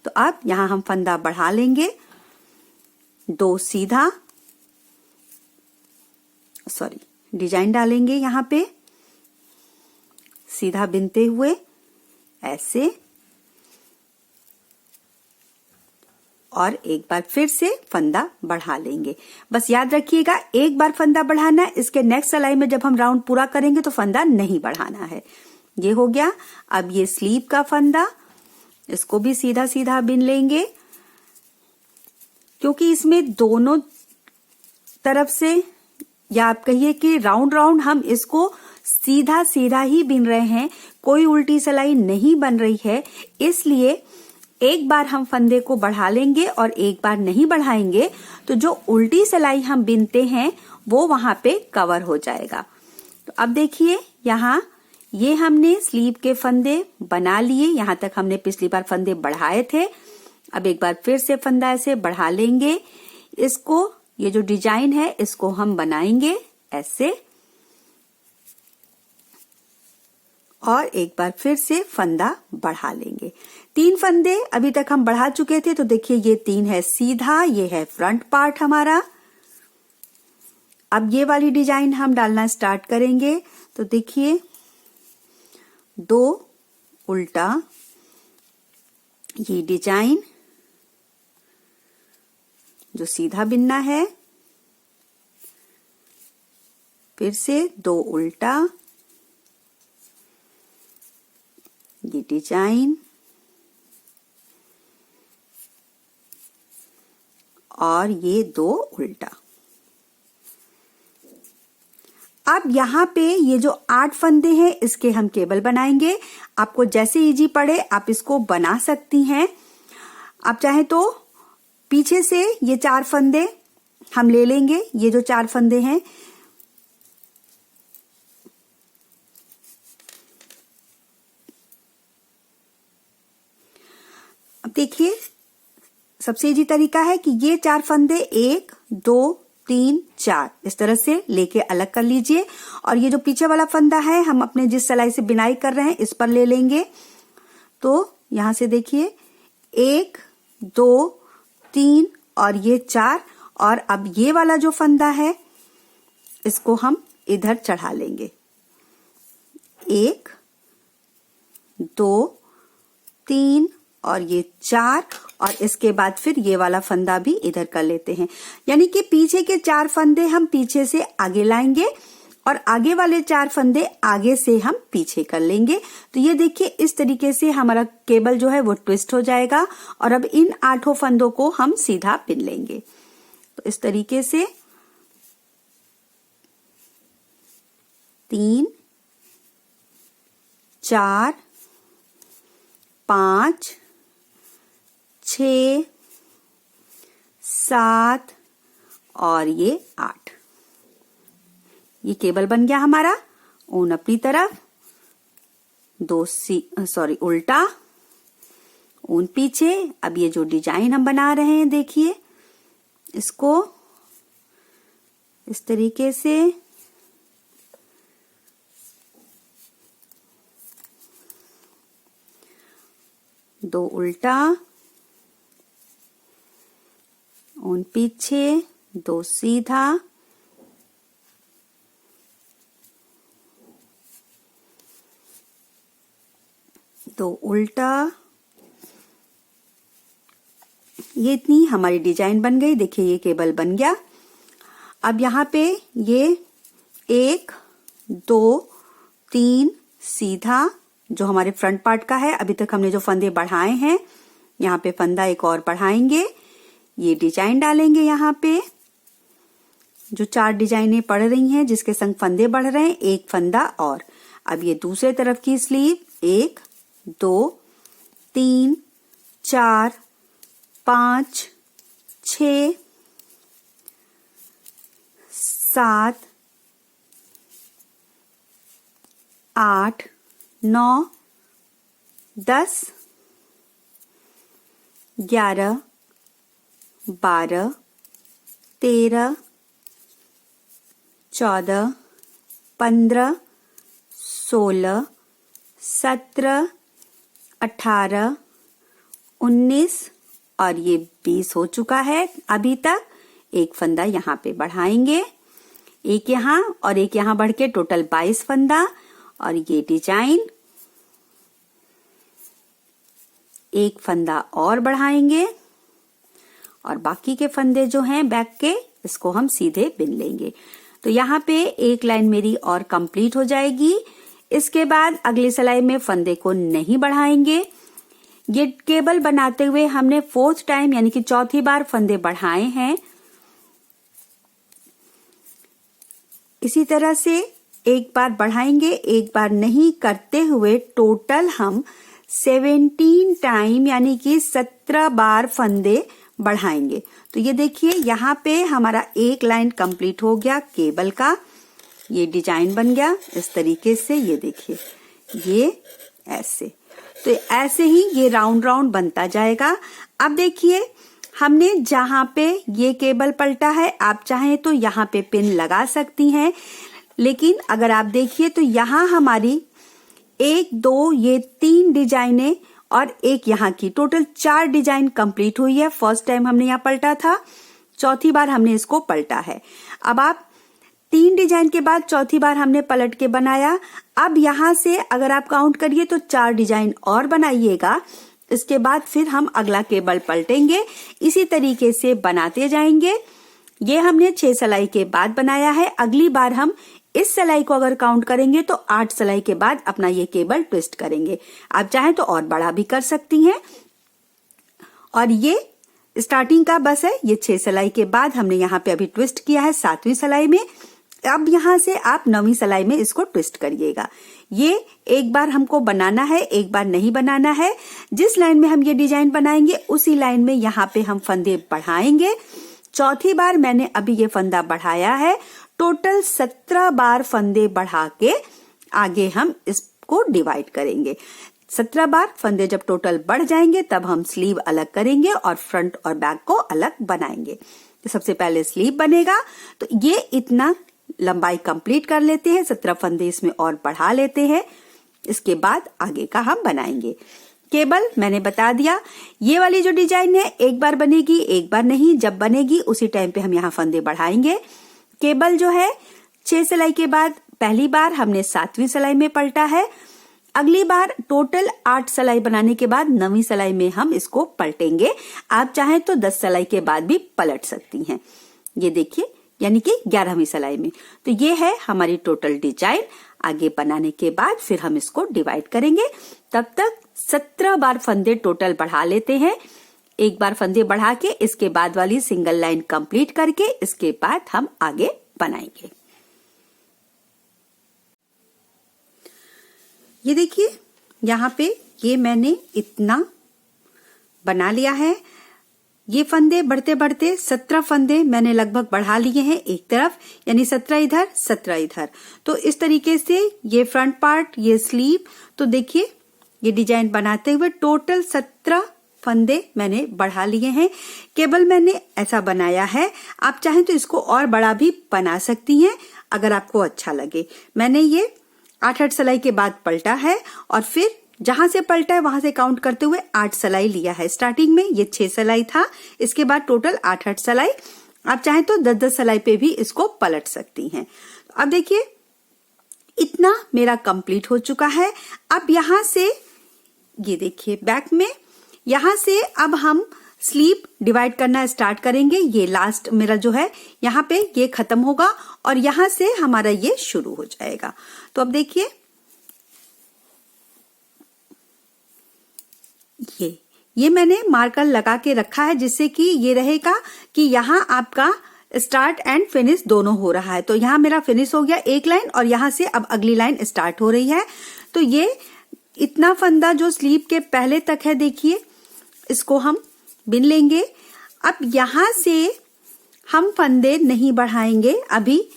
तो अब यहाँ हम फंदा बढ़ा लेंगे, 2 सीधा, डिजाइन डालेंगे यहाँ पे सीधा बिनते हुए ऐसे, और एक बार फिर से फंदा बढ़ा लेंगे। बस याद रखिएगा, एक बार फंदा बढ़ाना है, इसके नेक्स्ट सिलाई में जब हम राउंड पूरा करेंगे तो फंदा नहीं बढ़ाना है। ये हो गया। अब ये स्लीव का फंदा, इसको भी सीधा सीधा बिन लेंगे, क्योंकि इसमें दोनों तरफ से, या आप कहिए कि राउंड राउंड हम इसको सीधा सीधा ही बिन रहे हैं, कोई उल्टी सिलाई नहीं बन रही है। इसलिए एक बार हम फंदे को बढ़ा लेंगे और एक बार नहीं बढ़ाएंगे, तो जो उल्टी सिलाई हम बिनते हैं वो वहां पे कवर हो जाएगा। तो अब देखिए, यहाँ ये हमने स्लीव के फंदे बना लिए, यहाँ तक हमने पिछली बार फंदे बढ़ाए थे। अब एक बार फिर से फंदा ऐसे बढ़ा लेंगे। इसको, ये जो डिजाइन है इसको हम बनाएंगे ऐसे, और एक बार फिर से फंदा बढ़ा लेंगे। 3 फंदे अभी तक हम बढ़ा चुके थे, तो देखिए ये 3 है सीधा, ये है फ्रंट पार्ट हमारा। अब ये वाली डिजाइन हम डालना स्टार्ट करेंगे। तो देखिए 2 उल्टा, ये डिजाइन जो सीधा बिनना है, फिर से 2 उल्टा, ये डिजाइन, और ये 2 उल्टा। अब यहाँ पे ये जो 8 फंदे हैं इसके हम केबल बनाएंगे। आपको जैसे इजी पड़े आप इसको बना सकती हैं। आप चाहे तो पीछे से ये 4 फंदे हम ले लेंगे, ये जो 4 फंदे हैं, अब देखिए सबसे इजी तरीका है कि ये 4 फंदे 1 2 3 4 इस तरह से लेके अलग कर लीजिए, और ये जो पीछे वाला फंदा है हम अपने जिस सिलाई से बिनाई कर रहे हैं इस पर ले लेंगे। तो यहां से देखिए 1 2 3 और ये 4, और अब ये वाला जो फंदा है इसको हम इधर चढ़ा लेंगे। 1 2 3 और ये 4, और इसके बाद फिर ये वाला फंदा भी इधर कर लेते हैं। यानी कि पीछे के 4 फंदे हम पीछे से आगे लाएंगे और आगे वाले 4 फंदे आगे से हम पीछे कर लेंगे। तो ये देखिए इस तरीके से हमारा केबल जो है वो ट्विस्ट हो जाएगा, और अब इन 8 फंदों को हम सीधा पिन लेंगे। तो इस तरीके से 3 4 5 6 7 और ये 8, ये केबल बन गया हमारा। ऊन अपनी तरफ, 2 उल्टा, ऊन पीछे। अब ये जो डिजाइन हम बना रहे हैं देखिए, इसको इस तरीके से दो उल्टा, ऊन पीछे, 2 सीधा, दो उल्टा। ये इतनी हमारी डिजाइन बन गई। देखिए ये केबल बन गया। अब यहाँ पे ये 1 2 3 सीधा जो हमारे फ्रंट पार्ट का है। अभी तक हमने जो फंदे बढ़ाए हैं, यहाँ पे फंदा एक और बढ़ाएंगे, ये डिजाइन डालेंगे। यहाँ पे जो 4 डिजाइनें पड़ रही हैं जिसके संग फंदे बढ़ रहे हैं, एक फंदा और। अब ये दूसरे तरफ की स्लीव, 1 2 3 4 5 6 7 8 9 10 11 12 13 14 15 16 17 18 19 और ये 20 हो चुका है अभी तक। एक फंदा यहाँ पे बढ़ाएंगे, एक यहाँ और एक यहाँ बढ़ के टोटल 22 फंदा। और ये डिजाइन, एक फंदा और बढ़ाएंगे और बाकी के फंदे जो हैं बैक के, इसको हम सीधे बिन लेंगे। तो यहाँ पे एक लाइन मेरी और कंप्लीट हो जाएगी। इसके बाद अगली सिलाई में फंदे को नहीं बढ़ाएंगे। ये केबल बनाते हुए हमने 4th टाइम यानी कि चौथी बार फंदे बढ़ाए हैं। इसी तरह से एक बार बढ़ाएंगे, एक बार नहीं करते हुए टोटल हम 17 टाइम यानी कि 17 बार फंदे बढ़ाएंगे। तो ये देखिए यहाँ पे हमारा एक लाइन कंप्लीट हो गया केबल का। ये डिजाइन बन गया इस तरीके से, ये देखिए ये ऐसे। तो ऐसे ही ये राउंड राउंड बनता जाएगा। अब देखिए हमने जहां पे ये केबल पलटा है, आप चाहें तो यहाँ पे पिन लगा सकती हैं, लेकिन अगर आप देखिए तो यहाँ हमारी 1 2 ये 3 डिजाइनें और एक यहाँ की टोटल 4 डिजाइन कंप्लीट हुई है। फर्स्ट टाइम हमने यहाँ पलटा था, चौथी बार हमने इसको पलटा है। अब आप 3 डिजाइन के बाद चौथी बार हमने पलट के बनाया। अब यहाँ से अगर आप काउंट करिए तो 4 डिजाइन और बनाइएगा। इसके बाद फिर हम अगला केबल पलटेंगे, इसी तरीके से बनाते जाएंगे। ये हमने 6 सिलाई के बाद बनाया है। अगली बार हम इस सिलाई को अगर काउंट करेंगे तो 8 सिलाई के बाद अपना ये केबल ट्विस्ट करेंगे। आप चाहें तो और बड़ा भी कर सकती हैं। और ये स्टार्टिंग का बस है, ये 6 सिलाई के बाद हमने यहाँ पे अभी ट्विस्ट किया है 7वीं सिलाई में। अब यहाँ से आप 9वीं सिलाई में इसको ट्विस्ट करिएगा। ये एक बार हमको बनाना है, एक बार नहीं बनाना है। जिस लाइन में हम ये डिजाइन बनाएंगे उसी लाइन में यहाँ पे हम फंदे बढ़ाएंगे। चौथी बार मैंने अभी ये फंदा बढ़ाया है। टोटल 17 बार फंदे बढ़ा के आगे हम इसको डिवाइड करेंगे। 17 बार फंदे जब टोटल बढ़ जाएंगे तब हम स्लीव अलग करेंगे और फ्रंट और बैक को अलग बनाएंगे। तो सबसे पहले स्लीव बनेगा, तो ये इतना लंबाई कंप्लीट कर लेते हैं, 17 फंदे इसमें और बढ़ा लेते हैं। इसके बाद आगे का हम बनाएंगे। केबल मैंने बता दिया, ये वाली जो डिजाइन है एक बार बनेगी, एक बार नहीं। जब बनेगी उसी टाइम पे हम यहाँ फंदे बढ़ाएंगे। केबल जो है 6 सिलाई के बाद पहली बार हमने 7वीं सिलाई में पलटा है। अगली बार टोटल 8 सिलाई बनाने के बाद 9वीं सिलाई में हम इसको पलटेंगे। आप चाहें तो 10 सिलाई के बाद भी पलट सकती हैं। ये देखिए, यानी कि 11वीं सिलाई में। तो ये है हमारी टोटल डिजाइन। आगे बनाने के बाद फिर हम इसको डिवाइड करेंगे। तब तक 17 बार फंदे टोटल बढ़ा लेते हैं। एक बार फंदे बढ़ा के इसके बाद वाली सिंगल लाइन कंप्लीट करके इसके बाद हम आगे बनाएंगे। ये देखिए, यहाँ पे ये मैंने इतना बना लिया है। ये फंदे बढ़ते बढ़ते 17 फंदे मैंने लगभग बढ़ा लिए हैं एक तरफ, यानी 17 इधर 17 इधर। तो इस तरीके से ये फ्रंट पार्ट, ये स्लीव, तो देखिए ये डिजाइन बनाते हुए टोटल 17 फंदे मैंने बढ़ा लिए हैं। केबल मैंने ऐसा बनाया है, आप चाहें तो इसको और बड़ा भी बना सकती हैं अगर आपको अच्छा लगे। मैंने ये 8 सिलाई के बाद पलटा है और फिर जहां से पलटा है वहां से काउंट करते हुए 8 सिलाई लिया है। स्टार्टिंग में ये 6 सिलाई था, इसके बाद टोटल 8 सिलाई। आप चाहें तो 10 सिलाई पे भी इसको पलट सकती हैं। अब देखिए इतना मेरा कंप्लीट हो चुका है। अब यहां से ये देखिए बैक में, यहां से अब हम स्लीव डिवाइड करना स्टार्ट करेंगे। ये लास्ट मेरा जो है यहाँ पे ये खत्म होगा और यहां से हमारा ये शुरू हो जाएगा। तो अब देखिए ये मैंने मार्कर लगा के रखा है, जिससे कि ये रहेगा कि यहाँ आपका स्टार्ट एंड फिनिश दोनों हो रहा है। तो यहाँ मेरा फिनिश हो गया एक लाइन और यहाँ से अब अगली लाइन स्टार्ट हो रही है। तो ये इतना फंदा जो स्लीव के पहले तक है, देखिए इसको हम बिन लेंगे। अब यहाँ से हम फंदे नहीं बढ़ाएंगे। अभी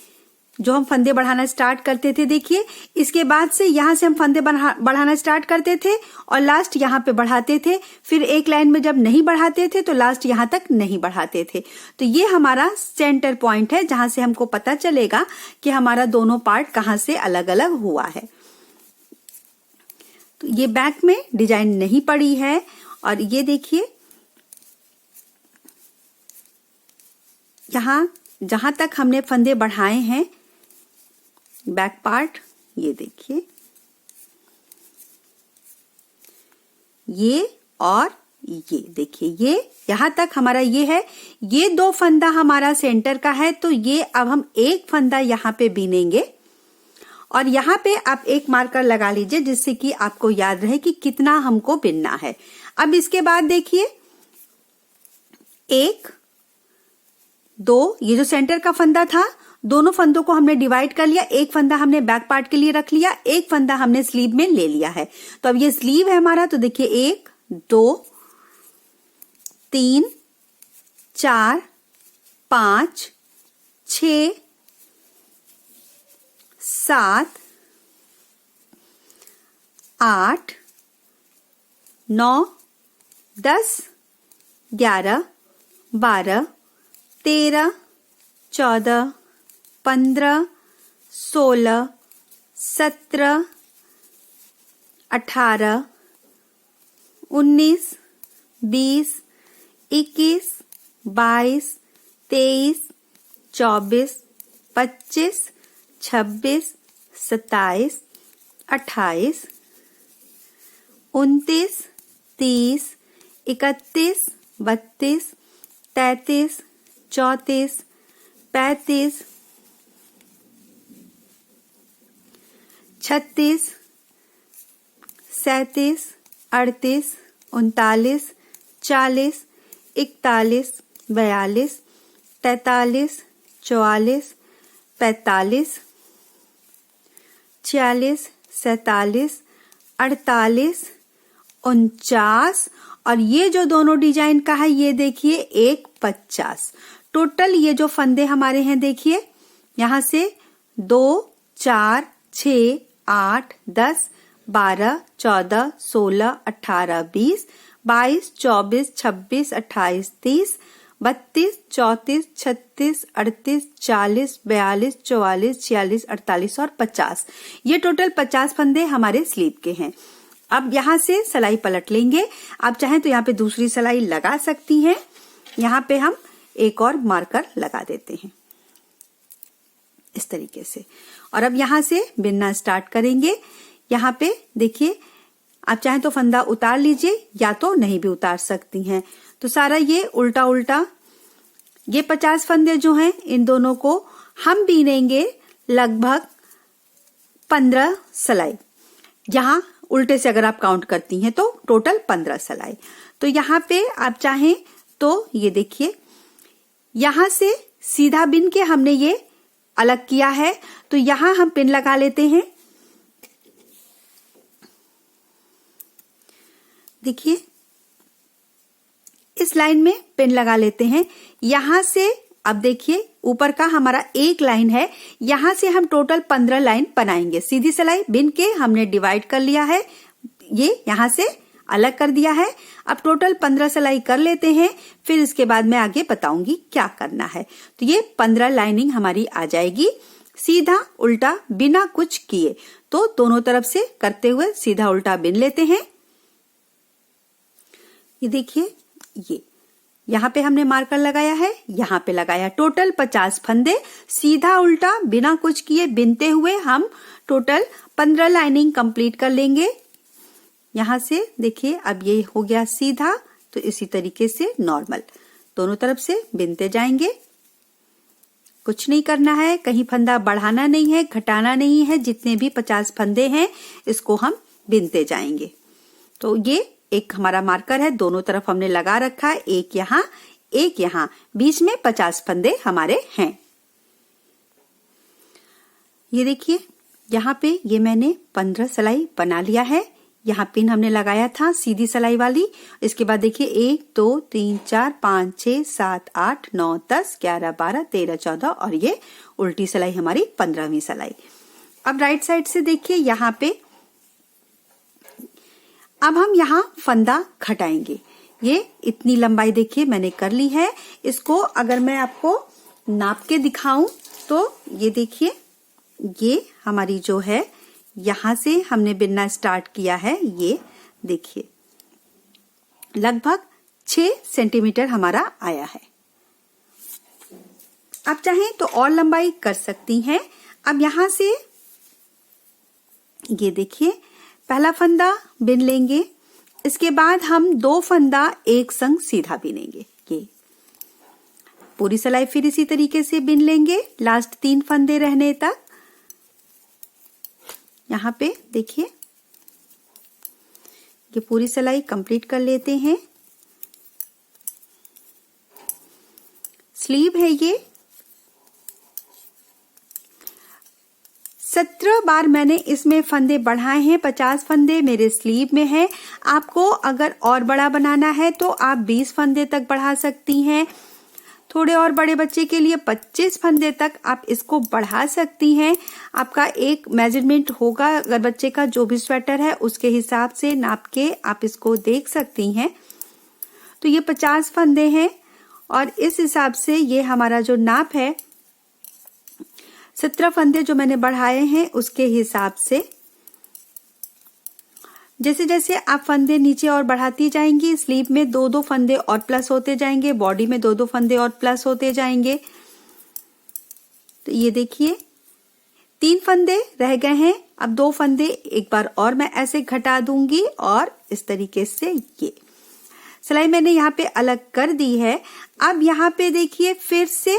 जो हम फंदे बढ़ाना स्टार्ट करते थे, देखिए इसके बाद से यहाँ से हम फंदे बढ़ाना स्टार्ट करते थे और लास्ट यहाँ पे बढ़ाते थे। फिर एक लाइन में जब नहीं बढ़ाते थे तो लास्ट यहाँ तक नहीं बढ़ाते थे। तो ये हमारा सेंटर पॉइंट है जहां से हमको पता चलेगा कि हमारा दोनों पार्ट कहाँ से अलग अलग हुआ है। तो ये बैक में डिजाइन नहीं पड़ी है और ये देखिए यहाँ जहां तक हमने फंदे बढ़ाए हैं बैक पार्ट, ये देखिए ये और ये देखिए, ये यहां तक हमारा ये है। ये 2 फंदा हमारा सेंटर का है, तो ये अब हम एक फंदा यहाँ पे बीनेंगे और यहाँ पे आप एक मार्कर लगा लीजिए जिससे कि आपको याद रहे कि कितना हमको बिनना है। अब इसके बाद देखिए 1 2, ये जो सेंटर का फंदा था, दोनों फंदों को हमने डिवाइड कर लिया। एक फंदा हमने बैक पार्ट के लिए रख लिया, एक फंदा हमने स्लीव में ले लिया है। तो अब ये स्लीव है हमारा। तो देखिए 1 2 3 4 5 6 7 8 9, 10, 11, 12, 13, 14, 15, 16, 17, 18, 19, 20, 21, 22, 23, 24, 25, 26, 27, 28, 29, 30, 31, 32, 33, 34, 35, 36, 37, 38, 39, 40, 41, 42, 43, 44, 45, 46, 47, 48, 49 और ये जो दोनों डिजाइन का है ये देखिए एक 50। टोटल ये जो फंदे हमारे हैं देखिए यहाँ से 2, 4, 6, 8, 10, 12, 14, 16, 18, 20, 22, 24, 26, 28, 30, 32, 34, 36, 38, 40, 42, 44, 46, 48 और 50। ये टोटल 50 फंदे हमारे स्लीव के हैं। अब यहाँ से सिलाई पलट लेंगे। आप चाहें तो यहाँ पे दूसरी सिलाई लगा सकती हैं। यहाँ पे हम एक और मार्कर लगा देते हैं इस तरीके से और अब यहाँ से बिनना स्टार्ट करेंगे। यहाँ पे देखिए आप चाहें तो फंदा उतार लीजिए या तो नहीं भी उतार सकती हैं। तो सारा ये उल्टा उल्टा ये 50 फंदे जो हैं इन दोनों को हम बीनेंगे लगभग 15 सिलाई। यहाँ उल्टे से अगर आप काउंट करती हैं तो टोटल 15 सिलाई। तो यहाँ पे आप चाहें तो ये देखिए यहाँ से सीधा बिन के हमने ये अलग किया है तो यहाँ हम पिन लगा लेते हैं। देखिए इस लाइन में पिन लगा लेते हैं। यहां से अब देखिए ऊपर का हमारा एक लाइन है, यहां से हम टोटल 15 लाइन बनाएंगे। सीधी सिलाई बिन के हमने डिवाइड कर लिया है, ये यहां से अलग कर दिया है। अब टोटल 15 सिलाई कर लेते हैं, फिर इसके बाद मैं आगे बताऊंगी क्या करना है। तो ये 15 लाइनिंग हमारी आ जाएगी सीधा उल्टा बिना कुछ किए। तो दोनों तरफ से करते हुए सीधा उल्टा बिन लेते हैं। ये देखिए ये यहाँ पे हमने मार्कर लगाया है, यहाँ पे लगाया। टोटल 50 फंदे सीधा उल्टा बिना कुछ किए बिनते हुए हम टोटल 15 लाइनिंग कंप्लीट कर लेंगे। यहाँ से देखिए अब ये हो गया सीधा, तो इसी तरीके से नॉर्मल दोनों तरफ से बिनते जाएंगे। कुछ नहीं करना है, कहीं फंदा बढ़ाना नहीं है, घटाना नहीं है। जितने भी 50 फंदे हैं इसको हम बिनते जाएंगे। तो ये एक हमारा मार्कर है, दोनों तरफ हमने लगा रखा है, एक यहाँ, बीच में 50 फंदे हमारे हैं। ये देखिए यहाँ पे ये मैंने 15 सिलाई बना लिया है। यहाँ पिन हमने लगाया था सीधी सिलाई वाली। इसके बाद देखिए 1, 2, 3, 4, 5, 6, 7, 8, 9, 10, 11, 12, 13, 14 और ये उल्टी सिलाई हमारी 15वीं सिलाई। अब राइट साइड से देखिए यहाँ पे अब हम यहाँ फंदा घटाएंगे। ये इतनी लंबाई देखिए मैंने कर ली है। इसको अगर मैं आपको नाप के दिखाऊं तो ये देखिए ये हमारी जो है यहाँ से हमने बिनना स्टार्ट किया है, ये देखिए लगभग 6 सेंटीमीटर हमारा आया है। आप चाहें तो और लंबाई कर सकती हैं। अब यहाँ से ये देखिए पहला फंदा बिन लेंगे, इसके बाद हम 2 फंदा एक संग सीधा बिनेंगे। ये पूरी सिलाई फिर इसी तरीके से बिन लेंगे लास्ट 3 फंदे रहने तक। यहाँ पे देखिए ये पूरी सिलाई कंप्लीट कर लेते हैं। स्लीव है ये 17 बार मैंने इसमें फंदे बढ़ाए हैं। 50 फंदे मेरे स्लीव में हैं। आपको अगर और बड़ा बनाना है तो आप 20 फंदे तक बढ़ा सकती हैं। थोड़े और बड़े बच्चे के लिए 25 फंदे तक आप इसको बढ़ा सकती हैं। आपका एक मेजरमेंट होगा, अगर बच्चे का जो भी स्वेटर है उसके हिसाब से नाप के आप इसको देख सकती हैं। तो ये 50 फंदे हैं और इस हिसाब से ये हमारा जो नाप है 17 फंदे जो मैंने बढ़ाए हैं उसके हिसाब से। जैसे जैसे आप फंदे नीचे और बढ़ाती जाएंगी, स्लीव में 2-2 फंदे और प्लस होते जाएंगे, बॉडी में 2-2 फंदे और प्लस होते जाएंगे। तो ये देखिए 3 फंदे रह गए हैं, अब 2 फंदे एक बार और मैं ऐसे घटा दूंगी और इस तरीके से ये सिलाई मैंने यहाँ पे अलग कर दी है। अब यहाँ पे देखिए फिर से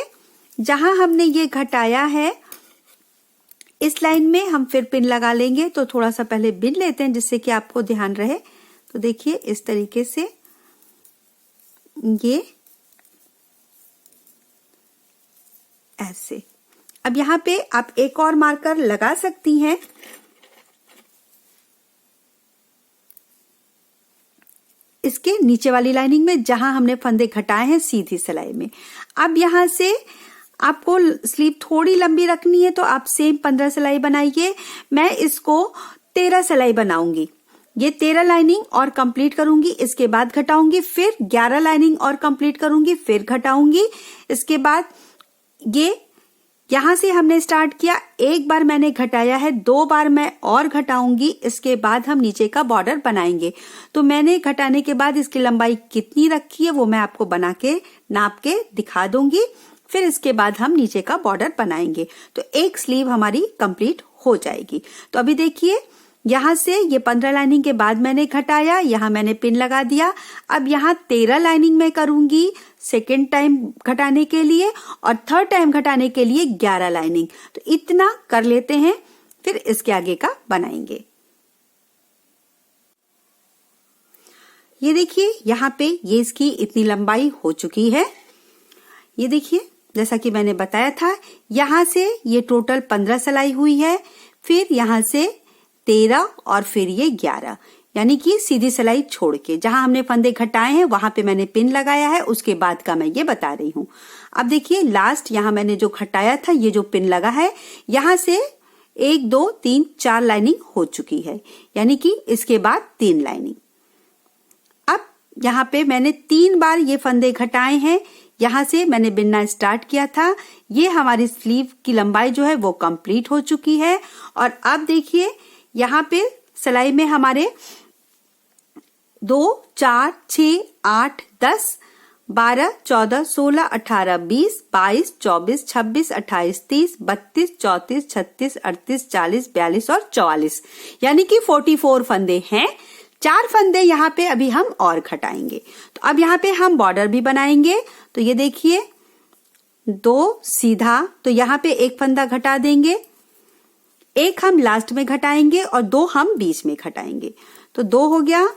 जहां हमने ये घटाया है इस लाइन में हम फिर पिन लगा लेंगे। तो थोड़ा सा पहले बिन लेते हैं जिससे कि आपको ध्यान रहे। तो देखिए इस तरीके से ये ऐसे। अब यहाँ पे आप एक और मार्कर लगा सकती हैं। इसके नीचे वाली लाइनिंग में जहां हमने फंदे घटाए हैं सीधी सिलाई में। अब यहां से आपको स्लीव थोड़ी लंबी रखनी है तो आप सेम 15 सिलाई बनाइए। मैं इसको 13 सिलाई बनाऊंगी। ये 13 लाइनिंग और कंप्लीट करूंगी, इसके बाद घटाऊंगी, फिर 11 लाइनिंग और कंप्लीट करूंगी, फिर घटाऊंगी। इसके बाद ये यहां से हमने स्टार्ट किया, एक बार मैंने घटाया है, 2 बार मैं और घटाऊंगी, इसके बाद हम नीचे का बॉर्डर बनाएंगे। तो मैंने घटाने के बाद इसकी लंबाई कितनी रखी है वो मैं आपको बना के नाप के दिखा दूंगी। फिर इसके बाद हम नीचे का बॉर्डर बनाएंगे तो एक स्लीव हमारी कंप्लीट हो जाएगी। तो अभी देखिए यहां से ये 15 लाइनिंग के बाद मैंने घटाया, यहां मैंने पिन लगा दिया। अब यहां 13 लाइनिंग में करूंगी सेकेंड टाइम घटाने के लिए और थर्ड टाइम घटाने के लिए 11 लाइनिंग। तो इतना कर लेते हैं, फिर इसके आगे का बनाएंगे। ये देखिए यहाँ पे ये इसकी इतनी लंबाई हो चुकी है। ये देखिए जैसा कि मैंने बताया था, यहां से ये टोटल 15 सिलाई हुई है, फिर यहां से 13 और फिर ये 11, यानी कि सीधी सिलाई छोड़ के जहां हमने फंदे घटाए हैं वहां पे मैंने पिन लगाया है, उसके बाद का मैं ये बता रही हूं। अब देखिए लास्ट यहां मैंने जो घटाया था, ये जो पिन लगा है, यहां से 1 2 3 4 लाइनिंग हो चुकी है, यानी कि इसके बाद 3 लाइनिंग। अब यहाँ पे मैंने 3 बार ये फंदे घटाए हैं, यहां से मैंने बिनना स्टार्ट किया था। ये हमारी स्लीव की लंबाई जो है वो कंप्लीट हो चुकी है। और अब देखिए यहाँ पे सिलाई में हमारे 2 4 6 8 10 12 14 16 18 20 22 24 26 28 30 32 34 36 38 40 42 और 44, यानी कि 44 फंदे हैं। 4 फंदे यहाँ पे अभी हम और घटाएंगे। तो अब यहाँ पे हम बॉर्डर भी बनाएंगे। तो ये देखिए 2 सीधा, तो यहाँ पे 1 फंदा घटा देंगे, 1 हम लास्ट में घटाएंगे और 2 हम बीच में घटाएंगे। तो 2 हो गया,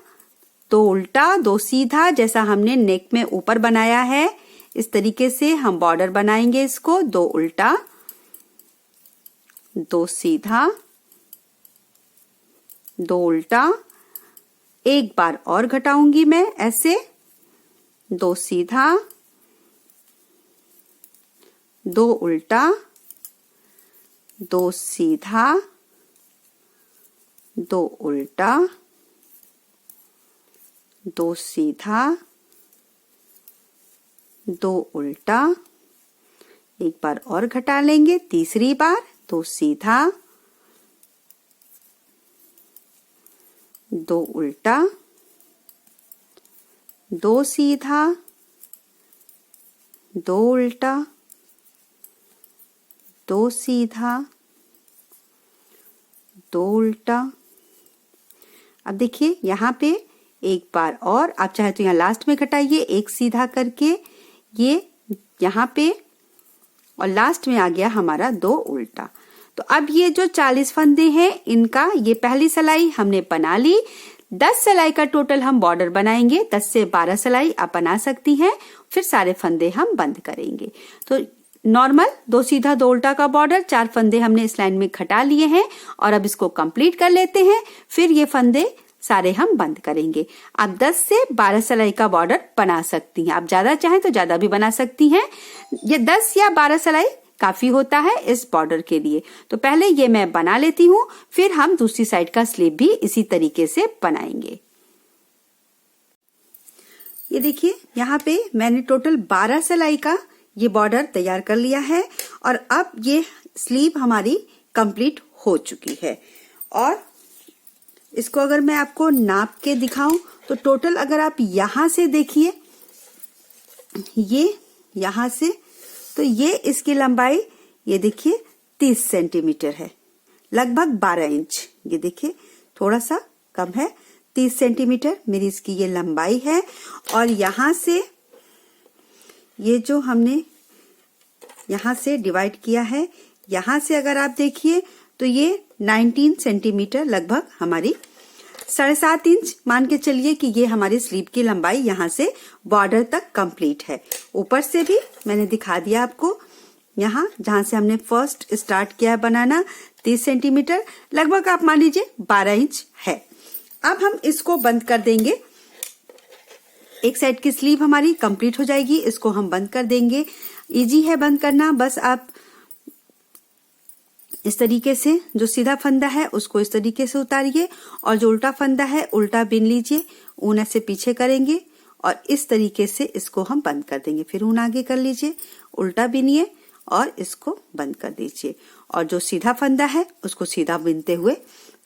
2 उल्टा 2 सीधा, जैसा हमने नेक में ऊपर बनाया है इस तरीके से हम बॉर्डर बनाएंगे इसको। 2 उल्टा 2 सीधा 2 उल्टा, एक बार और घटाऊंगी मैं ऐसे, 2 सीधा 2 उल्टा 2 सीधा 2 उल्टा 2 सीधा 2 उल्टा, एक बार और घटा लेंगे, तीसरी बार 2 सीधा 2 उल्टा 2 सीधा 2 उल्टा 2 सीधा 2 उल्टा। अब देखिए यहाँ पे एक बार और, आप चाहे तो यहाँ लास्ट में घटाइए, 1 सीधा करके ये यहाँ पे, और लास्ट में आ गया हमारा 2 उल्टा। तो अब ये जो 40 फंदे हैं इनका ये पहली सिलाई हमने बना ली। 10 सिलाई का टोटल हम बॉर्डर बनाएंगे, 10 से 12 सिलाई आप बना सकती हैं, फिर सारे फंदे हम बंद करेंगे। तो नॉर्मल 2 सीधा 2 उल्टा का बॉर्डर, 4 फंदे हमने इस लाइन में घटा लिए हैं और अब इसको कंप्लीट कर लेते हैं। फिर ये फंदे सारे हम बंद करेंगे। आप 10 से 12 सिलाई का बॉर्डर बना सकती हैं। आप ज्यादा चाहें तो ज्यादा भी बना सकती हैं। ये 10 या 12 सिलाई काफी होता है इस बॉर्डर के लिए। तो पहले ये मैं बना लेती हूँ, फिर हम दूसरी साइड का स्लीव भी इसी तरीके से बनाएंगे। ये देखिए यहाँ पे मैंने टोटल 12 सिलाई का ये बॉर्डर तैयार कर लिया है और अब ये स्लीव हमारी कंप्लीट हो चुकी है। और इसको अगर मैं आपको नाप के दिखाऊं तो टोटल अगर आप यहां से देखिए, ये यहां से, तो ये इसकी लंबाई ये देखिए 30 सेंटीमीटर है, लगभग 12 इंच। ये देखिए थोड़ा सा कम है, 30 सेंटीमीटर मेरी इसकी ये लंबाई है। और यहां से ये जो हमने यहां से डिवाइड किया है, यहां से अगर आप देखिए तो ये 19 सेंटीमीटर लगभग हमारी 7.5 इंच मान के चलिए कि ये हमारी स्लीव की लंबाई यहां से बॉर्डर तक कंप्लीट है। ऊपर से भी मैंने दिखा दिया आपको, यहाँ जहां से हमने फर्स्ट स्टार्ट किया है बनाना 30 सेंटीमीटर लगभग आप मान लीजिए 12 इंच है। अब हम इसको बंद कर देंगे। एक साइड की स्लीव हमारी कंप्लीट हो जाएगी, इसको हम बंद कर देंगे। इजी है बंद करना, बस आप इस तरीके से जो सीधा फंदा है उसको इस तरीके से उतारिए और जो उल्टा फंदा है उल्टा बिन लीजिए, ऊन ऐसे पीछे करेंगे और इस तरीके से इसको हम बंद कर देंगे। फिर ऊन आगे कर लीजिए, उल्टा बिनिए और इसको बंद कर दीजिए और जो सीधा फंदा है उसको सीधा बिनते हुए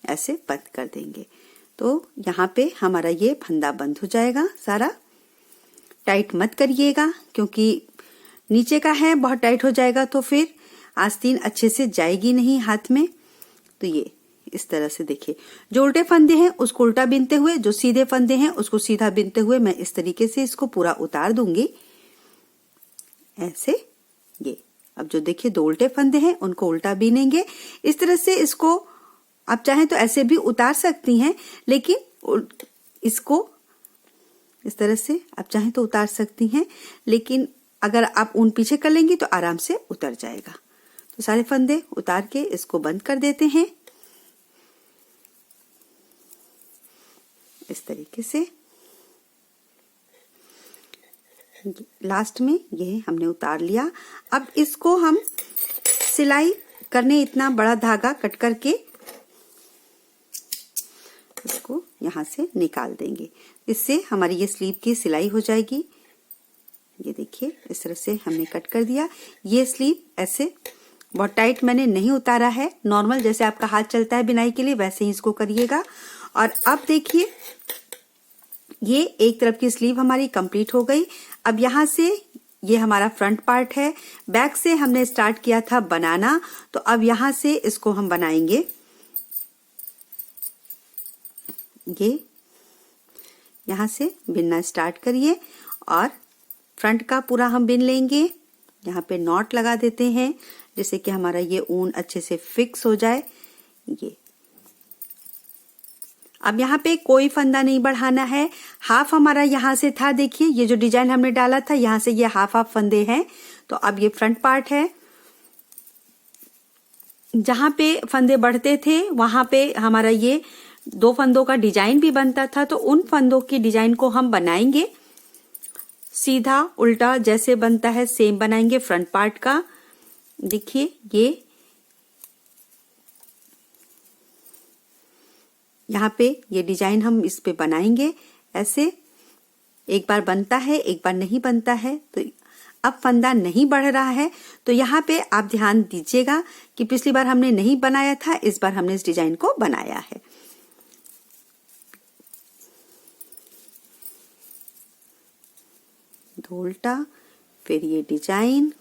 ऐसे बंद कर देंगे। तो यहाँ पे हमारा ये फंदा बंद हो जाएगा सारा। टाइट मत करिएगा क्योंकि नीचे का है, बहुत टाइट हो जाएगा तो फिर आस्तीन अच्छे से जाएगी नहीं हाथ में। तो ये इस तरह से देखिए, जो उल्टे फंदे हैं उसको उल्टा बिनते हुए, जो सीधे फंदे हैं उसको सीधा बिनते हुए मैं इस तरीके से इसको पूरा उतार दूंगी ऐसे। ये अब जो देखिए दो उल्टे फंदे हैं उनको उल्टा बिनेंगे इस तरह से। इसको आप चाहें तो ऐसे भी उतार सकती हैं, लेकिन इसको इस तरह से आप चाहें तो उतार सकती हैं, लेकिन अगर आप ऊन पीछे कर लेंगी तो आराम से उतर जाएगा। तो सारे फंदे उतार के इसको बंद कर देते हैं इस तरीके से। लास्ट में ये हमने उतार लिया। अब इसको हम सिलाई करने इतना बड़ा धागा कट करके इसको यहां से निकाल देंगे। इससे हमारी ये स्लीव की सिलाई हो जाएगी। ये देखिए इस तरह से हमने कट कर दिया। ये स्लीव ऐसे बहुत टाइट मैंने नहीं उतारा है, नॉर्मल जैसे आपका हाथ चलता है बिनाई के लिए वैसे ही इसको करिएगा। और अब देखिए ये एक तरफ की स्लीव हमारी कंप्लीट हो गई। अब यहाँ से ये हमारा फ्रंट पार्ट है, बैक से हमने स्टार्ट किया था बनाना, तो अब यहाँ से इसको हम बनाएंगे। ये यहाँ से बिनना स्टार्ट करिए और फ्रंट का पूरा हम बिन लेंगे। यहाँ पे नॉट लगा देते हैं जिससे कि हमारा ये ऊन अच्छे से फिक्स हो जाए। ये अब यहाँ पे कोई फंदा नहीं बढ़ाना है। हाफ हमारा यहाँ से था, देखिए ये जो डिजाइन हमने डाला था यहाँ से ये हाफ फंदे हैं। तो अब ये फ्रंट पार्ट है, जहां पे फंदे बढ़ते थे वहां पे हमारा ये 2 फंदों का डिजाइन भी बनता था। तो उन फंदों की डिजाइन को हम बनाएंगे, सीधा उल्टा जैसे बनता है सेम बनाएंगे फ्रंट पार्ट का। देखिए ये यहाँ पे ये डिजाइन हम इस पे बनाएंगे ऐसे। एक बार बनता है एक बार नहीं बनता है। तो अब फंदा नहीं बढ़ रहा है, तो यहाँ पे आप ध्यान दीजिएगा कि पिछली बार हमने नहीं बनाया था, इस बार हमने इस डिजाइन को बनाया है। दो उल्टा, फिर ये डिजाइन,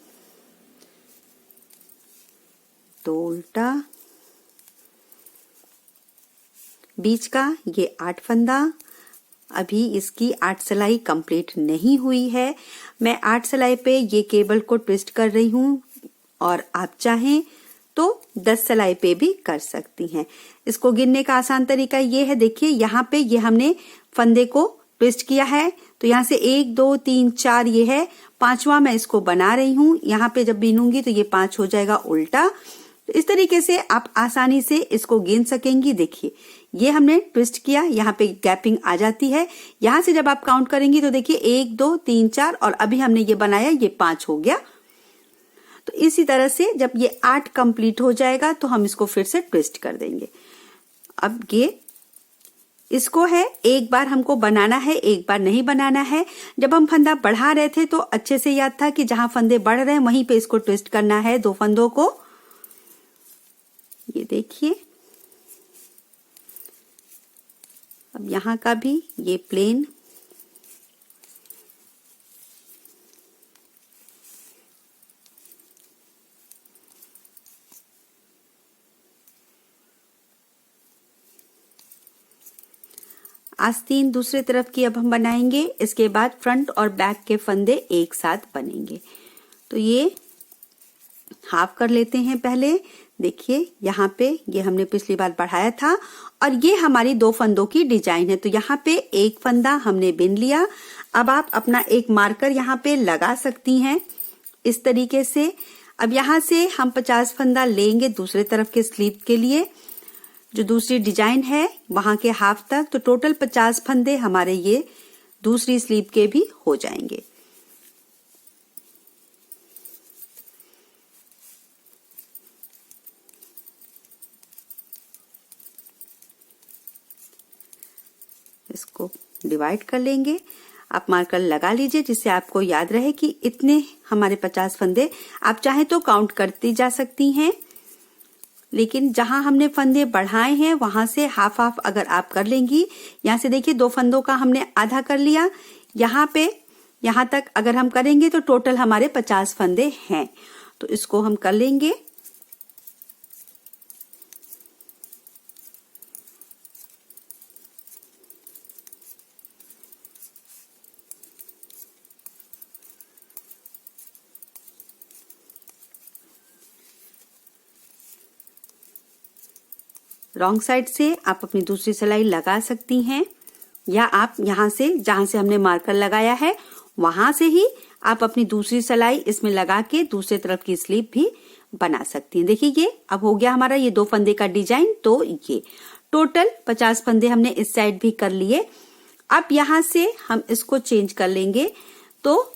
दो उल्टा, बीच का ये 8 फंदा। अभी इसकी 8 सिलाई कंप्लीट नहीं हुई है। मैं 8 सिलाई पे ये केबल को ट्विस्ट कर रही हूँ और आप चाहें तो 10 सिलाई पे भी कर सकती हैं। इसको गिनने का आसान तरीका ये है, देखिए यहाँ पे ये हमने फंदे को ट्विस्ट किया है, तो यहाँ से 1 2 3 4 ये है, 5वां मैं इसको बना रही हूँ। यहाँ पे जब बीनूंगी तो ये 5 हो जाएगा उल्टा। तो इस तरीके से आप आसानी से इसको गिन सकेंगी। देखिए ये हमने ट्विस्ट किया, यहाँ पे गैपिंग आ जाती है। यहाँ से जब आप काउंट करेंगी तो देखिए 1 2 3 4 और अभी हमने ये बनाया, ये 5 हो गया। तो इसी तरह से जब ये 8 कंप्लीट हो जाएगा तो हम इसको फिर से ट्विस्ट कर देंगे। अब ये इसको है एक बार हमको बनाना है, एक बार नहीं बनाना है। जब हम फंदा बढ़ा रहे थे तो अच्छे से याद था कि जहां फंदे बढ़ रहे हैं वहीं पे इसको ट्विस्ट करना है, 2 फंदों को। ये देखिए, अब यहां का भी ये प्लेन, आस्तीन दूसरे तरफ की अब हम बनाएंगे। इसके बाद फ्रंट और बैक के फंदे एक साथ बनेंगे। तो ये हाफ कर लेते हैं पहले। देखिए यहाँ पे ये हमने पिछली बार बढ़ाया था और ये हमारी 2 फंदों की डिजाइन है। तो यहाँ पे एक फंदा हमने बिन लिया। अब आप अपना एक मार्कर यहाँ पे लगा सकती हैं इस तरीके से। अब यहाँ से हम 50 फंदा लेंगे दूसरे तरफ के स्लीव के लिए, जो दूसरी डिजाइन है वहां के हाफ तक। तो टोटल 50 फंदे हमारे ये दूसरी स्लीव के भी हो जाएंगे। इसको डिवाइड कर लेंगे। आप मार्कर लगा लीजिए जिससे आपको याद रहे कि इतने हमारे 50 फंदे। आप चाहे तो काउंट करती जा सकती हैं, लेकिन जहां हमने फंदे बढ़ाए हैं वहां से हाफ हाफ अगर आप कर लेंगी। यहां से देखिए 2 फंदों का हमने आधा कर लिया। यहाँ पे यहां तक अगर हम करेंगे तो टोटल हमारे 50 फंदे हैं। तो इसको हम कर लेंगे। रॉन्ग साइड से आप अपनी दूसरी सिलाई लगा सकती हैं, या आप यहां से जहां से हमने मार्कर लगाया है वहां से ही आप अपनी दूसरी सिलाई इसमें लगा के दूसरे तरफ की स्लीव भी बना सकती हैं। देखिए ये अब हो गया हमारा ये 2 फंदे का डिजाइन। तो ये टोटल 50 फंदे हमने इस साइड भी कर लिए। अब यहां से हम इसको चेंज कर लेंगे। तो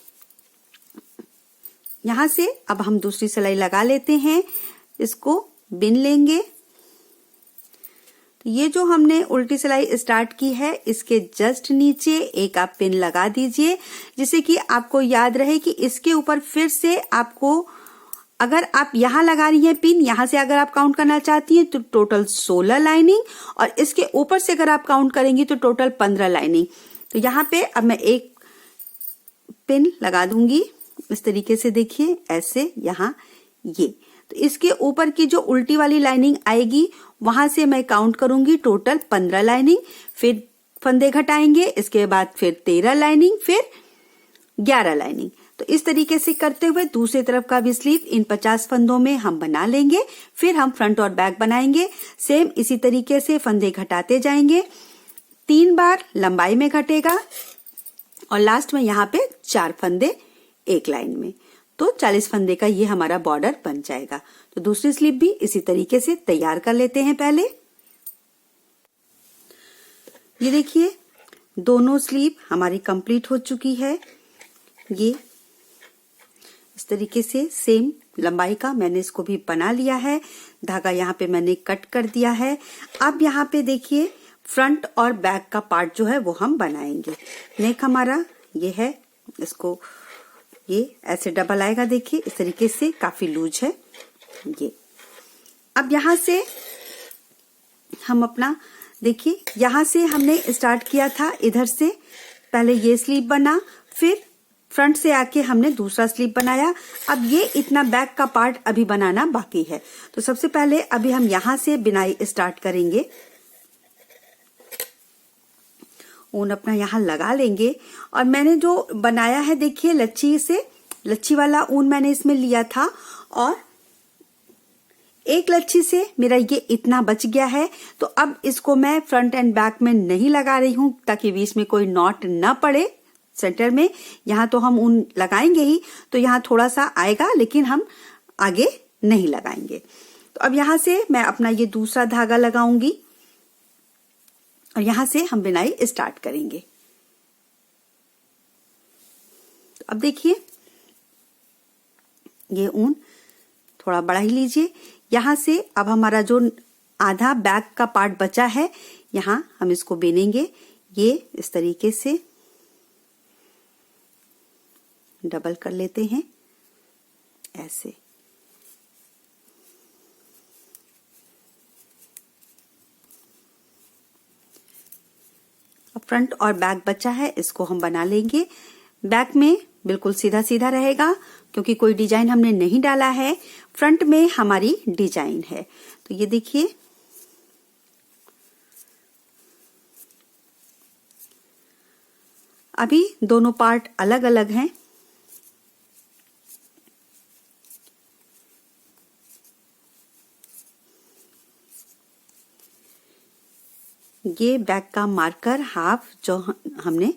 यहां से अब हम दूसरी सिलाई लगा लेते हैं, इसको बिन लेंगे। तो ये जो हमने उल्टी सिलाई स्टार्ट की है इसके जस्ट नीचे एक आप पिन लगा दीजिए, जिससे कि आपको याद रहे कि इसके ऊपर फिर से आपको, अगर आप यहां लगा रही हैं पिन, यहां से अगर आप काउंट करना चाहती हैं तो टोटल 16 लाइनिंग, और इसके ऊपर से अगर आप काउंट करेंगी तो टोटल 15 लाइनिंग। तो यहाँ पे अब मैं एक पिन लगा दूंगी इस तरीके से। देखिए ऐसे यहाँ ये, तो इसके ऊपर की जो उल्टी वाली लाइनिंग आएगी वहां से मैं काउंट करूंगी टोटल 15 लाइनिंग, फिर फंदे घटाएंगे, इसके बाद फिर 13 लाइनिंग, फिर 11 लाइनिंग। तो इस तरीके से करते हुए दूसरी तरफ का भी स्लीव इन 50 फंदों में हम बना लेंगे। फिर हम फ्रंट और बैक बनाएंगे। सेम इसी तरीके से फंदे घटाते जाएंगे। 3 बार लंबाई में घटेगा और लास्ट में यहाँ पे 4 फंदे एक लाइन में। तो 40 फंदे का ये हमारा बॉर्डर बन जाएगा। तो दूसरी स्लीव भी इसी तरीके से तैयार कर लेते हैं पहले। ये देखिए दोनों स्लीव हमारी कंप्लीट हो चुकी है। ये इस तरीके से सेम लंबाई का मैंने इसको भी बना लिया है। धागा यहाँ पे मैंने कट कर दिया है। अब यहाँ पे देखिए फ्रंट और बैक का पार्ट जो है वो हम बनाएंगे। नेक हमारा ये है, इसको ये ऐसे डबल आएगा। देखिए इस तरीके से काफी लूज है ये। अब यहां से हम अपना, देखिए यहां से हमने स्टार्ट किया था, इधर से पहले ये स्लीव बना, फिर फ्रंट से आके हमने दूसरा स्लीव बनाया। अब ये इतना बैक का पार्ट अभी बनाना बाकी है। तो सबसे पहले अभी हम यहां से बिनाई स्टार्ट करेंगे। ऊन अपना यहाँ लगा लेंगे और मैंने जो बनाया है देखिए लच्छी से, लच्छी वाला ऊन मैंने इसमें लिया था और एक लच्छी से मेरा ये इतना बच गया है। तो अब इसको मैं फ्रंट एंड बैक में नहीं लगा रही हूं ताकि बीच में कोई नॉट ना पड़े सेंटर में। यहाँ तो हम ऊन लगाएंगे ही, तो यहाँ थोड़ा सा आएगा लेकिन हम आगे नहीं लगाएंगे। तो अब यहाँ से मैं अपना ये दूसरा धागा लगाऊंगी। और यहां से हम बुनाई स्टार्ट करेंगे। अब देखिए ये ऊन थोड़ा बड़ा ही लीजिए। यहां से अब हमारा जो आधा बैक का पार्ट बचा है, यहां हम इसको बिनेंगे। ये इस तरीके से डबल कर लेते हैं ऐसे। अब फ्रंट और बैक बचा है, इसको हम बना लेंगे। बैक में बिल्कुल सीधा सीधा रहेगा क्योंकि कोई डिजाइन हमने नहीं डाला है, फ्रंट में हमारी डिजाइन है। तो ये देखिए अभी दोनों पार्ट अलग अलग हैं। ये बैक का मार्कर हाफ जो हमने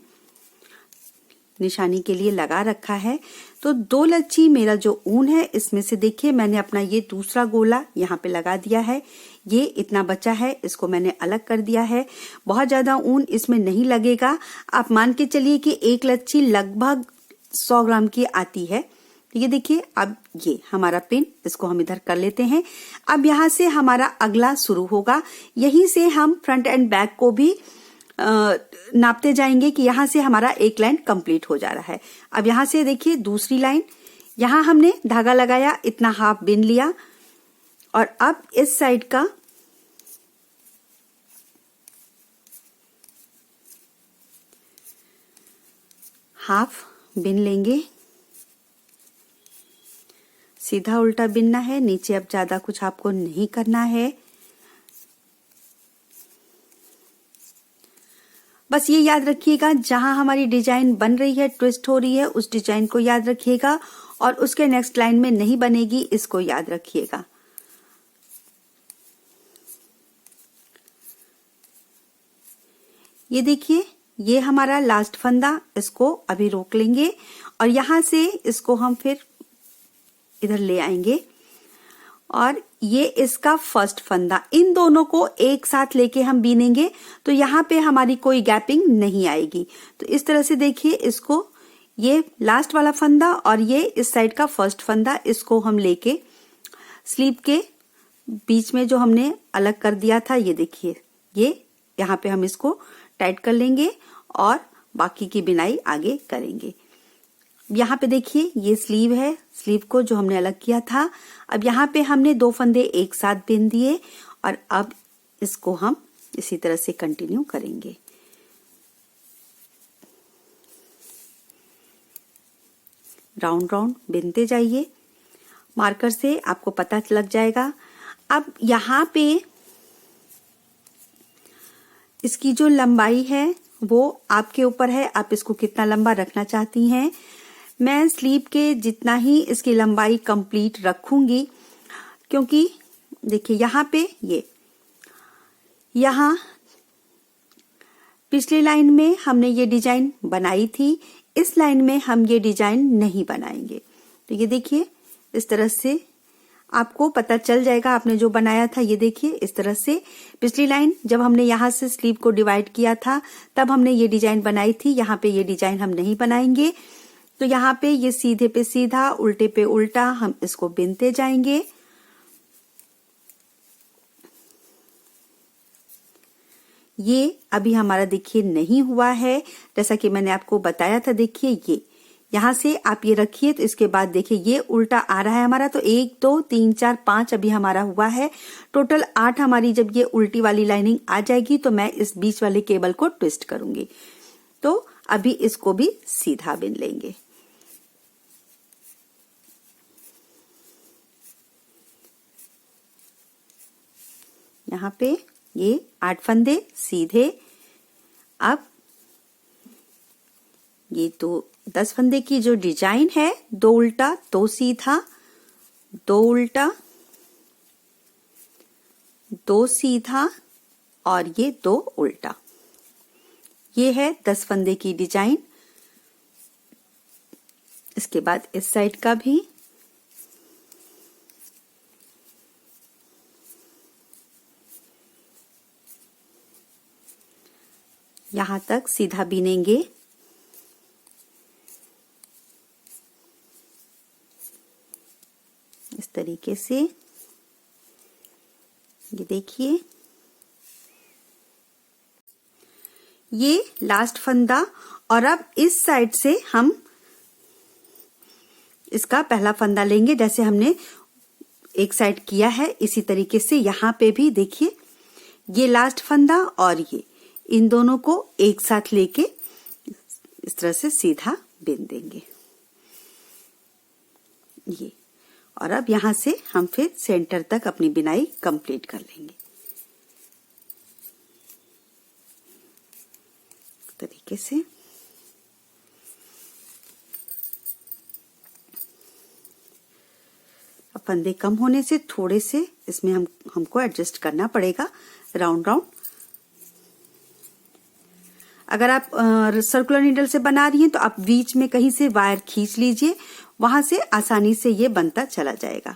निशानी के लिए लगा रखा है। तो 2 लच्छी मेरा जो ऊन है, इसमें से देखिए मैंने अपना ये दूसरा गोला यहाँ पे लगा दिया है। ये इतना बचा है, इसको मैंने अलग कर दिया है। बहुत ज्यादा ऊन इसमें नहीं लगेगा। आप मान के चलिए कि 1 लच्छी लगभग 100 ग्राम की आती है। ये देखिए अब ये हमारा पिन, इसको हम इधर कर लेते हैं। अब यहाँ से हमारा अगला शुरू होगा। यहीं से हम फ्रंट एंड बैक को भी नापते जाएंगे कि यहां से हमारा एक लाइन कंप्लीट हो जा रहा है। अब यहां से देखिए दूसरी लाइन, यहां हमने धागा लगाया, इतना हाफ बिन लिया और अब इस साइड का हाफ बिन लेंगे। सीधा उल्टा बिनना है, नीचे अब ज्यादा कुछ आपको नहीं करना है। बस ये याद रखिएगा, जहां हमारी डिजाइन बन रही है, ट्विस्ट हो रही है, उस डिजाइन को याद रखिएगा और उसके नेक्स्ट लाइन में नहीं बनेगी, इसको याद रखिएगा। ये देखिए ये हमारा लास्ट फंदा, इसको अभी रोक लेंगे और यहां से इसको हम फिर इधर ले आएंगे और ये इसका फर्स्ट फंदा। इन दोनों को एक साथ लेके हम बीनेंगे तो यहाँ पे हमारी कोई गैपिंग नहीं आएगी। तो इस तरह से देखिए इसको, ये लास्ट वाला फंदा और ये इस साइड का फर्स्ट फंदा, इसको हम लेके स्लीव के बीच में जो हमने अलग कर दिया था, ये देखिए ये यहाँ पे हम इसको टाइट कर लेंगे और बाकी की बिनाई आगे करेंगे। यहाँ पे देखिए ये स्लीव है, स्लीव को जो हमने अलग किया था। अब यहाँ पे हमने 2 फंदे एक साथ बिन दिए और अब इसको हम इसी तरह से कंटिन्यू करेंगे। राउंड राउंड बिनते जाइए, मार्कर से आपको पता लग जाएगा। अब यहाँ पे इसकी जो लंबाई है वो आपके ऊपर है, आप इसको कितना लंबा रखना चाहती हैं। मैं स्लीव के जितना ही इसकी लंबाई कंप्लीट रखूंगी क्योंकि देखिए यहाँ पे यहाँ पिछली लाइन में हमने ये डिजाइन बनाई थी, इस लाइन में हम ये डिजाइन नहीं बनाएंगे। तो ये देखिए इस तरह से आपको पता चल जाएगा आपने जो बनाया था। ये देखिए इस तरह से पिछली लाइन जब हमने यहाँ से स्लीव को डिवाइड किया था तब हमने ये डिजाइन बनाई थी। यहाँ पे ये डिजाइन हम नहीं बनाएंगे। तो यहाँ पे ये सीधे पे सीधा, उल्टे पे उल्टा हम इसको बिनते जाएंगे। ये अभी हमारा देखिए नहीं हुआ है, जैसा कि मैंने आपको बताया था। देखिए ये यहाँ से आप ये रखिए तो इसके बाद देखिए ये उल्टा आ रहा है हमारा। तो 1 2 3 4 5 अभी हमारा हुआ है, टोटल 8 हमारी जब ये उल्टी वाली लाइनिंग आ जाएगी तो मैं इस बीच वाले केबल को ट्विस्ट करूंगी। तो अभी इसको भी सीधा बिन लेंगे। यहाँ पे ये 8 फंदे सीधे। अब ये तो 10 फंदे की जो डिजाइन है, 2 उल्टा 2 सीधा, 2 उल्टा 2 सीधा और ये 2 उल्टा। ये है 10 फंदे की डिजाइन। इसके बाद इस साइड का भी यहाँ तक सीधा बीनेंगे। इस तरीके से ये देखिए, ये लास्ट फंदा। और अब इस साइड से हम इसका पहला फंदा लेंगे, जैसे हमने एक साइड किया है इसी तरीके से यहाँ पे भी देखिए, ये लास्ट फंदा और ये, इन दोनों को एक साथ लेके इस तरह से सीधा बिन देंगे ये। और अब यहाँ से हम फिर सेंटर तक अपनी बिनाई कंप्लीट कर लेंगे तरीके से। अब फंदे कम होने से थोड़े से इसमें हमको एडजस्ट करना पड़ेगा राउंड राउंड। अगर आप सर्कुलर नीडल से बना रही हैं तो आप बीच में कहीं से वायर खींच लीजिए, वहां से आसानी से ये बनता चला जाएगा।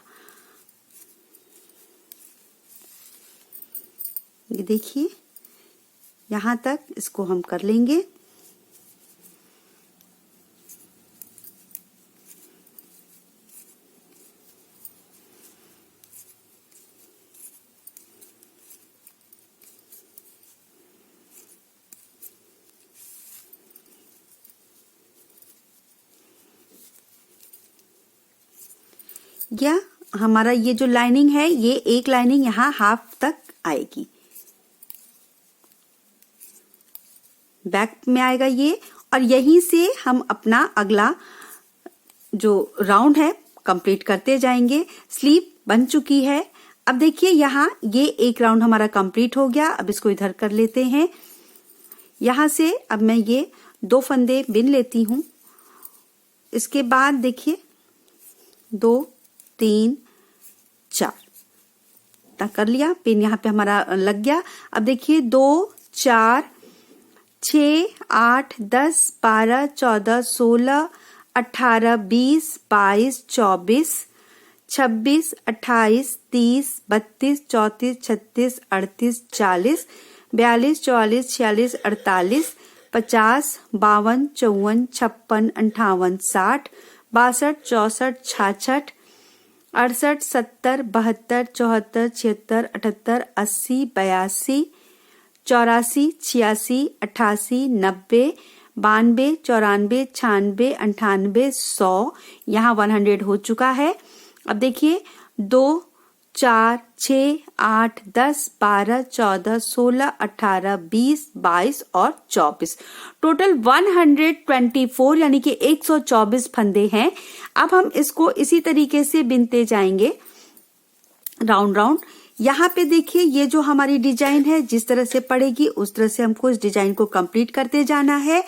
ये देखिए, यहां तक इसको हम कर लेंगे। या हमारा ये जो लाइनिंग है, ये एक लाइनिंग यहाँ हाफ तक आएगी, बैक में आएगा ये, और यहीं से हम अपना अगला जो राउंड है कंप्लीट करते जाएंगे। स्लीव बन चुकी है। अब देखिए, यहाँ ये एक राउंड हमारा कंप्लीट हो गया। अब इसको इधर कर लेते हैं। यहाँ से अब मैं ये 2 फंदे बिन लेती हूँ। इसके बाद देखिए 2 3 4 तक कर लिया, पिन यहाँ पे हमारा लग गया। अब देखिए 2 4 6 8 10 12 14 16 18 20 22 24 26 28 30 32 34 36 38 40 42 44 46 48 50 52 54 56 58 60 62 64 66 68 70 72 74 76 78 80 82 84 86 88 90 92 94 96 98 100, यहाँ 100 हो चुका है। अब देखिए 2 4 6 8 10 12 14 16 18 20 22 और 24, टोटल 124 यानी कि 124 फंदे हैं। अब हम इसको इसी तरीके से बिनते जाएंगे राउंड राउंड। यहाँ पे देखिए, ये जो हमारी डिजाइन है जिस तरह से पड़ेगी उस तरह से हमको इस डिजाइन को कंप्लीट करते जाना है।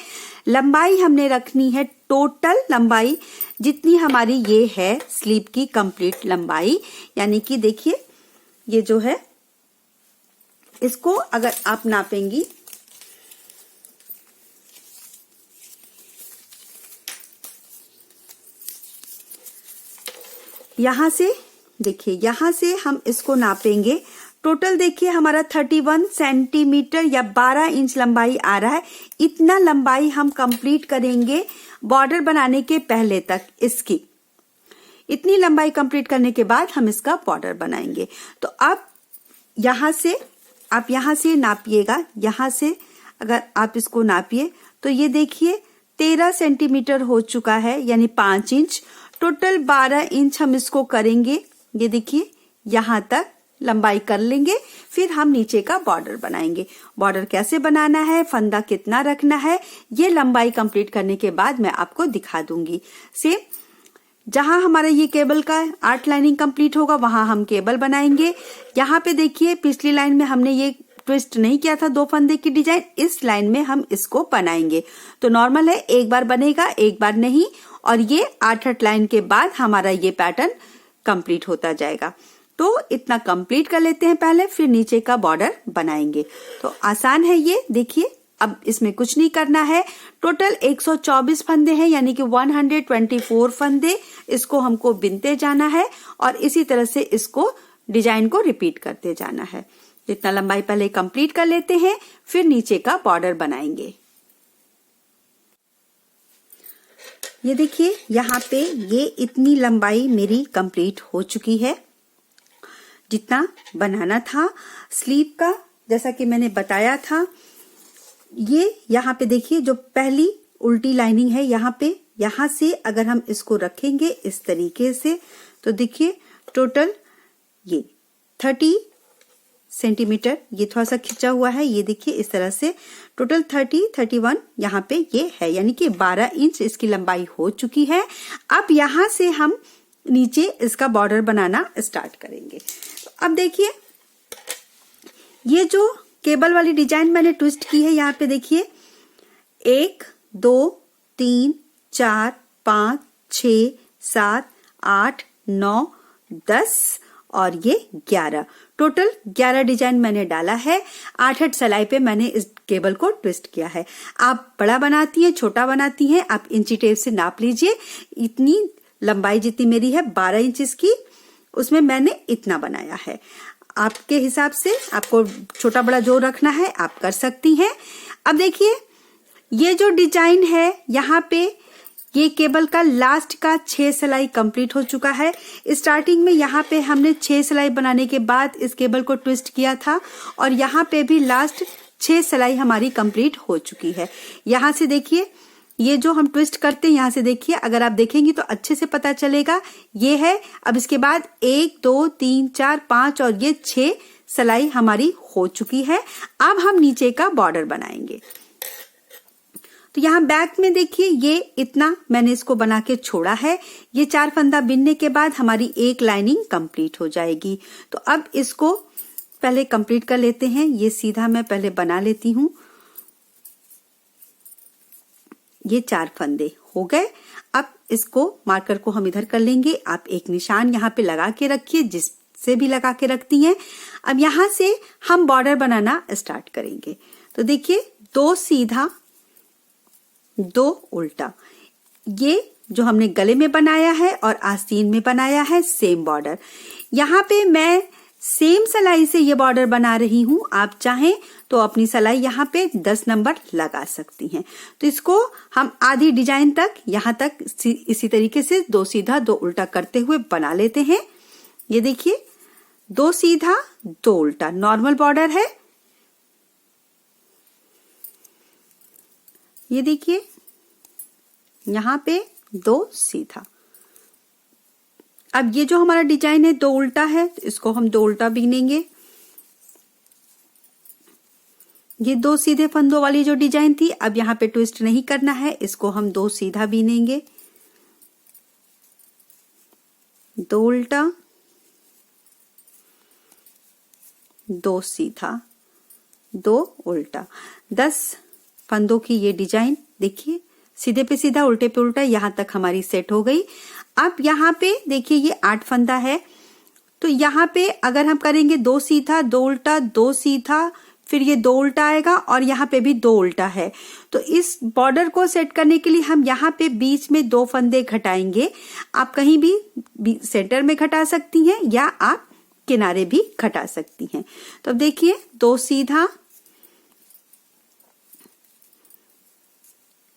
लंबाई हमने रखनी है, टोटल लंबाई जितनी हमारी ये है स्लीव की कंप्लीट लंबाई, यानी कि देखिए ये जो है इसको अगर आप नापेंगी यहां से, देखिए यहां से हम इसको नापेंगे, टोटल देखिए हमारा 31 सेंटीमीटर या 12 इंच लंबाई आ रहा है। इतना लंबाई हम कंप्लीट करेंगे बॉर्डर बनाने के पहले तक। इसकी इतनी लंबाई कंप्लीट करने के बाद हम इसका बॉर्डर बनाएंगे। तो अब यहां से आप यहां से नापिएगा, यहां से अगर आप इसको नापिए तो ये देखिए 13 सेंटीमीटर हो चुका है, यानी 5 इंच। टोटल 12 इंच हम इसको करेंगे। ये देखिए यहां तक लंबाई कर लेंगे, फिर हम नीचे का बॉर्डर बनाएंगे। बॉर्डर कैसे बनाना है, फंदा कितना रखना है, ये लंबाई कंप्लीट करने के बाद मैं आपको दिखा दूंगी। सेम जहां हमारा ये केबल का 8 लाइनिंग कंप्लीट होगा वहां हम केबल बनाएंगे। यहाँ पे देखिए पिछली लाइन में हमने ये ट्विस्ट नहीं किया था 2 फंदे की डिजाइन, इस लाइन में हम इसको बनाएंगे। तो नॉर्मल है, एक बार बनेगा एक बार नहीं, और ये 8 लाइन के बाद हमारा ये पैटर्न कंप्लीट होता जाएगा। तो इतना कंप्लीट कर लेते हैं पहले, फिर नीचे का बॉर्डर बनाएंगे। तो आसान है ये, देखिए अब इसमें कुछ नहीं करना है। टोटल 124 फंदे हैं, यानी कि 124 फंदे, इसको हमको बिनते जाना है और इसी तरह से इसको डिजाइन को रिपीट करते जाना है। तो इतना लंबाई पहले कंप्लीट कर लेते हैं, फिर नीचे का बॉर्डर बनाएंगे। ये देखिए यहाँ पे ये इतनी लंबाई मेरी कंप्लीट हो चुकी है जितना बनाना था स्लीव का। जैसा कि मैंने बताया था, ये यहाँ पे देखिए जो पहली उल्टी लाइनिंग है यहाँ पे, यहाँ से अगर हम इसको रखेंगे इस तरीके से तो देखिए टोटल ये 30 सेंटीमीटर, ये थोड़ा सा खिंचा हुआ है, ये देखिए इस तरह से टोटल 31 यहाँ पे ये है, यानी कि 12 इंच इसकी लंबाई हो चुकी है। अब यहाँ से हम नीचे इसका बॉर्डर बनाना स्टार्ट करेंगे। अब देखिए ये जो केबल वाली डिजाइन मैंने ट्विस्ट की है, यहाँ पे देखिए 1 2 3 4 5 6 7 8 9 10 और ये 11, टोटल 11 डिजाइन मैंने डाला है। 8 सिलाई पे मैंने इस केबल को ट्विस्ट किया है। आप बड़ा बनाती हैं, छोटा बनाती हैं, आप इंची टेप से नाप लीजिए। इतनी लंबाई जितनी मेरी है 12 इंच की, उसमें मैंने इतना बनाया है। आपके हिसाब से आपको छोटा बड़ा जो रखना है आप कर सकती हैं। अब देखिए ये जो डिजाइन है यहाँ पे ये केबल का लास्ट का 6 सिलाई कंप्लीट हो चुका है। स्टार्टिंग में यहाँ पे हमने 6 सिलाई बनाने के बाद इस केबल को ट्विस्ट किया था और यहाँ पे भी लास्ट 6 सिलाई हमारी कंप्लीट हो चुकी है। यहाँ से देखिए ये जो हम ट्विस्ट करते हैं, यहाँ से देखिए, अगर आप देखेंगी तो अच्छे से पता चलेगा ये है। अब इसके बाद 1 2 3 4 5 और ये 6 सिलाई हमारी हो चुकी है। अब हम नीचे का बॉर्डर बनाएंगे। तो यहाँ बैक में देखिए ये इतना मैंने इसको बना के छोड़ा है। ये 4 फंदा बिनने के बाद हमारी एक लाइनिंग कंप्लीट हो जाएगी। तो अब इसको पहले कंप्लीट कर लेते हैं। ये सीधा मैं पहले बना लेती हूँ। ये 4 फंदे हो गए। अब इसको मार्कर को हम इधर कर लेंगे। आप एक निशान यहाँ पे लगा के रखिए, जिससे भी लगा के रखती हैं। अब यहाँ से हम बॉर्डर बनाना स्टार्ट करेंगे। तो देखिए 2 सीधा 2 उल्टा, ये जो हमने गले में बनाया है और आस्तीन में बनाया है सेम बॉर्डर। यहाँ पे मैं सेम सिलाई से ये बॉर्डर बना रही हूं। आप चाहें तो अपनी सिलाई यहाँ पे 10 नंबर लगा सकती हैं। तो इसको हम आधी डिजाइन तक यहाँ तक इसी तरीके से 2 सीधा 2 उल्टा करते हुए बना लेते हैं। ये देखिए 2 सीधा 2 उल्टा नॉर्मल बॉर्डर है। ये देखिए यहाँ पे 2 सीधा। अब ये जो हमारा डिजाइन है 2 उल्टा है, तो इसको हम 2 उल्टा बीनेंगे। ये 2 सीधे फंदों वाली जो डिजाइन थी, अब यहाँ पे ट्विस्ट नहीं करना है, इसको हम 2 सीधा बीनेंगे। 2 उल्टा 2 सीधा 2 उल्टा। 10 फंदों की ये डिजाइन देखिए, सीधे पे सीधा उल्टे पे उल्टा यहाँ तक हमारी सेट हो गई। अब यहाँ पे देखिए ये 8 फंदा है, तो यहाँ पे अगर हम करेंगे 2 सीधा 2 उल्टा 2 सीधा, फिर ये 2 उल्टा आएगा और यहाँ पे भी 2 उल्टा है। तो इस बॉर्डर को सेट करने के लिए हम यहाँ पे बीच में 2 फंदे घटाएंगे। आप कहीं भी सेंटर में घटा सकती हैं या आप किनारे भी घटा सकती हैं। तो अब देखिए 2 सीधा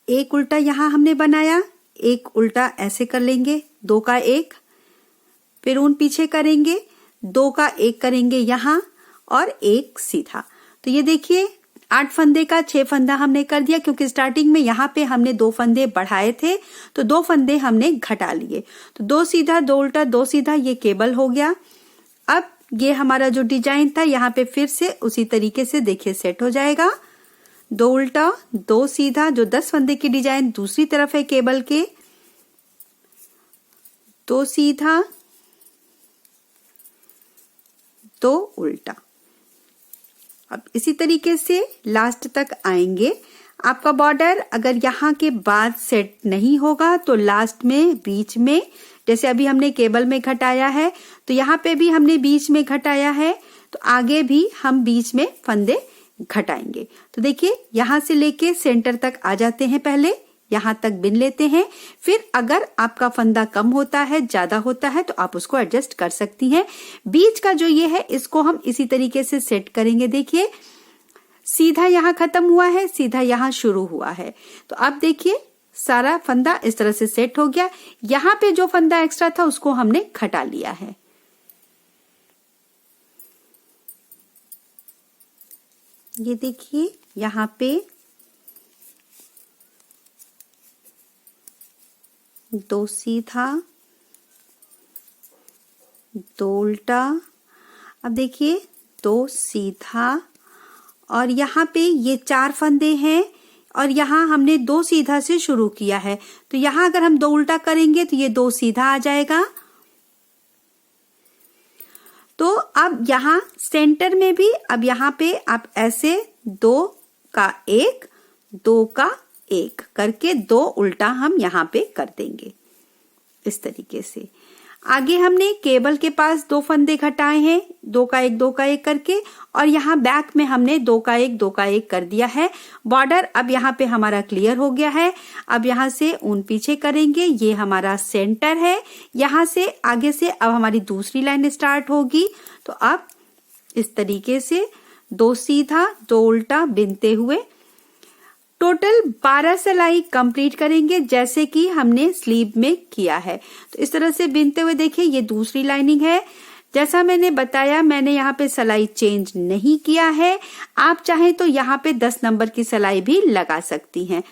1 उल्टा यहाँ हमने बनाया, 1 उल्टा ऐसे कर लेंगे, 2 का 1, फिर ऊन पीछे करेंगे, 2 का 1 करेंगे यहाँ और 1 सीधा। तो ये देखिए 8 फंदे का 6 फंदा हमने कर दिया, क्योंकि स्टार्टिंग में यहाँ पे हमने 2 फंदे बढ़ाए थे, तो 2 फंदे हमने घटा लिए। तो 2 सीधा 2 उल्टा 2 सीधा ये केबल हो गया। अब ये हमारा जो डिजाइन था यहाँ पे फिर से उसी तरीके से देखिए सेट हो जाएगा। 2 उल्टा 2 सीधा, जो 10 फंदे की डिजाइन दूसरी तरफ है केबल के, 2 सीधा 2 उल्टा। अब इसी तरीके से लास्ट तक आएंगे। आपका बॉर्डर अगर यहाँ के बाद सेट नहीं होगा तो लास्ट में बीच में, जैसे अभी हमने केबल में घटाया है तो यहाँ पे भी हमने बीच में घटाया है, तो आगे भी हम बीच में फंदे घटाएंगे। तो देखिए यहां से लेके सेंटर तक आ जाते हैं पहले, यहाँ तक बिन लेते हैं। फिर अगर आपका फंदा कम होता है, ज्यादा होता है, तो आप उसको एडजस्ट कर सकती हैं। बीच का जो ये है इसको हम इसी तरीके से सेट करेंगे। देखिए सीधा यहाँ खत्म हुआ है, सीधा यहाँ शुरू हुआ है। तो अब देखिए सारा फंदा इस तरह से सेट हो गया। यहाँ पे जो फंदा एक्स्ट्रा था उसको हमने घटा लिया है। ये देखिए यहाँ पे 2 सीधा, 2 उल्टा, अब देखिए 2 सीधा, और यहाँ पे ये 4 फंदे हैं और यहाँ हमने 2 सीधा से शुरू किया है। तो यहाँ अगर हम 2 उल्टा करेंगे तो ये 2 सीधा आ जाएगा। तो अब यहाँ सेंटर में भी अब यहाँ पे आप ऐसे 2 का 1, 2 का 1 करके 2 उल्टा हम यहाँ पे कर देंगे इस तरीके से। आगे हमने केबल के पास 2 फंदे घटाए हैं, 2 का 1, 2 का 1 करके, और यहाँ बैक में हमने 2 का 1, 2 का 1 कर दिया है। बॉर्डर अब यहाँ पे हमारा क्लियर हो गया है। अब यहाँ से ऊन पीछे करेंगे, ये हमारा सेंटर है। यहाँ से आगे से अब हमारी दूसरी लाइन स्टार्ट होगी। तो अब इस तरीके से 2 सीधा, 2 उल्टा बिनते हुए टोटल 12 सिलाई कंप्लीट करेंगे, जैसे कि हमने स्लीव में किया है। तो इस तरह से बिनते हुए देखिए ये दूसरी लाइनिंग है। जैसा मैंने बताया, मैंने यहाँ पे सिलाई चेंज नहीं किया है। आप चाहें तो यहाँ पे 10 नंबर की सिलाई भी लगा सकती हैं।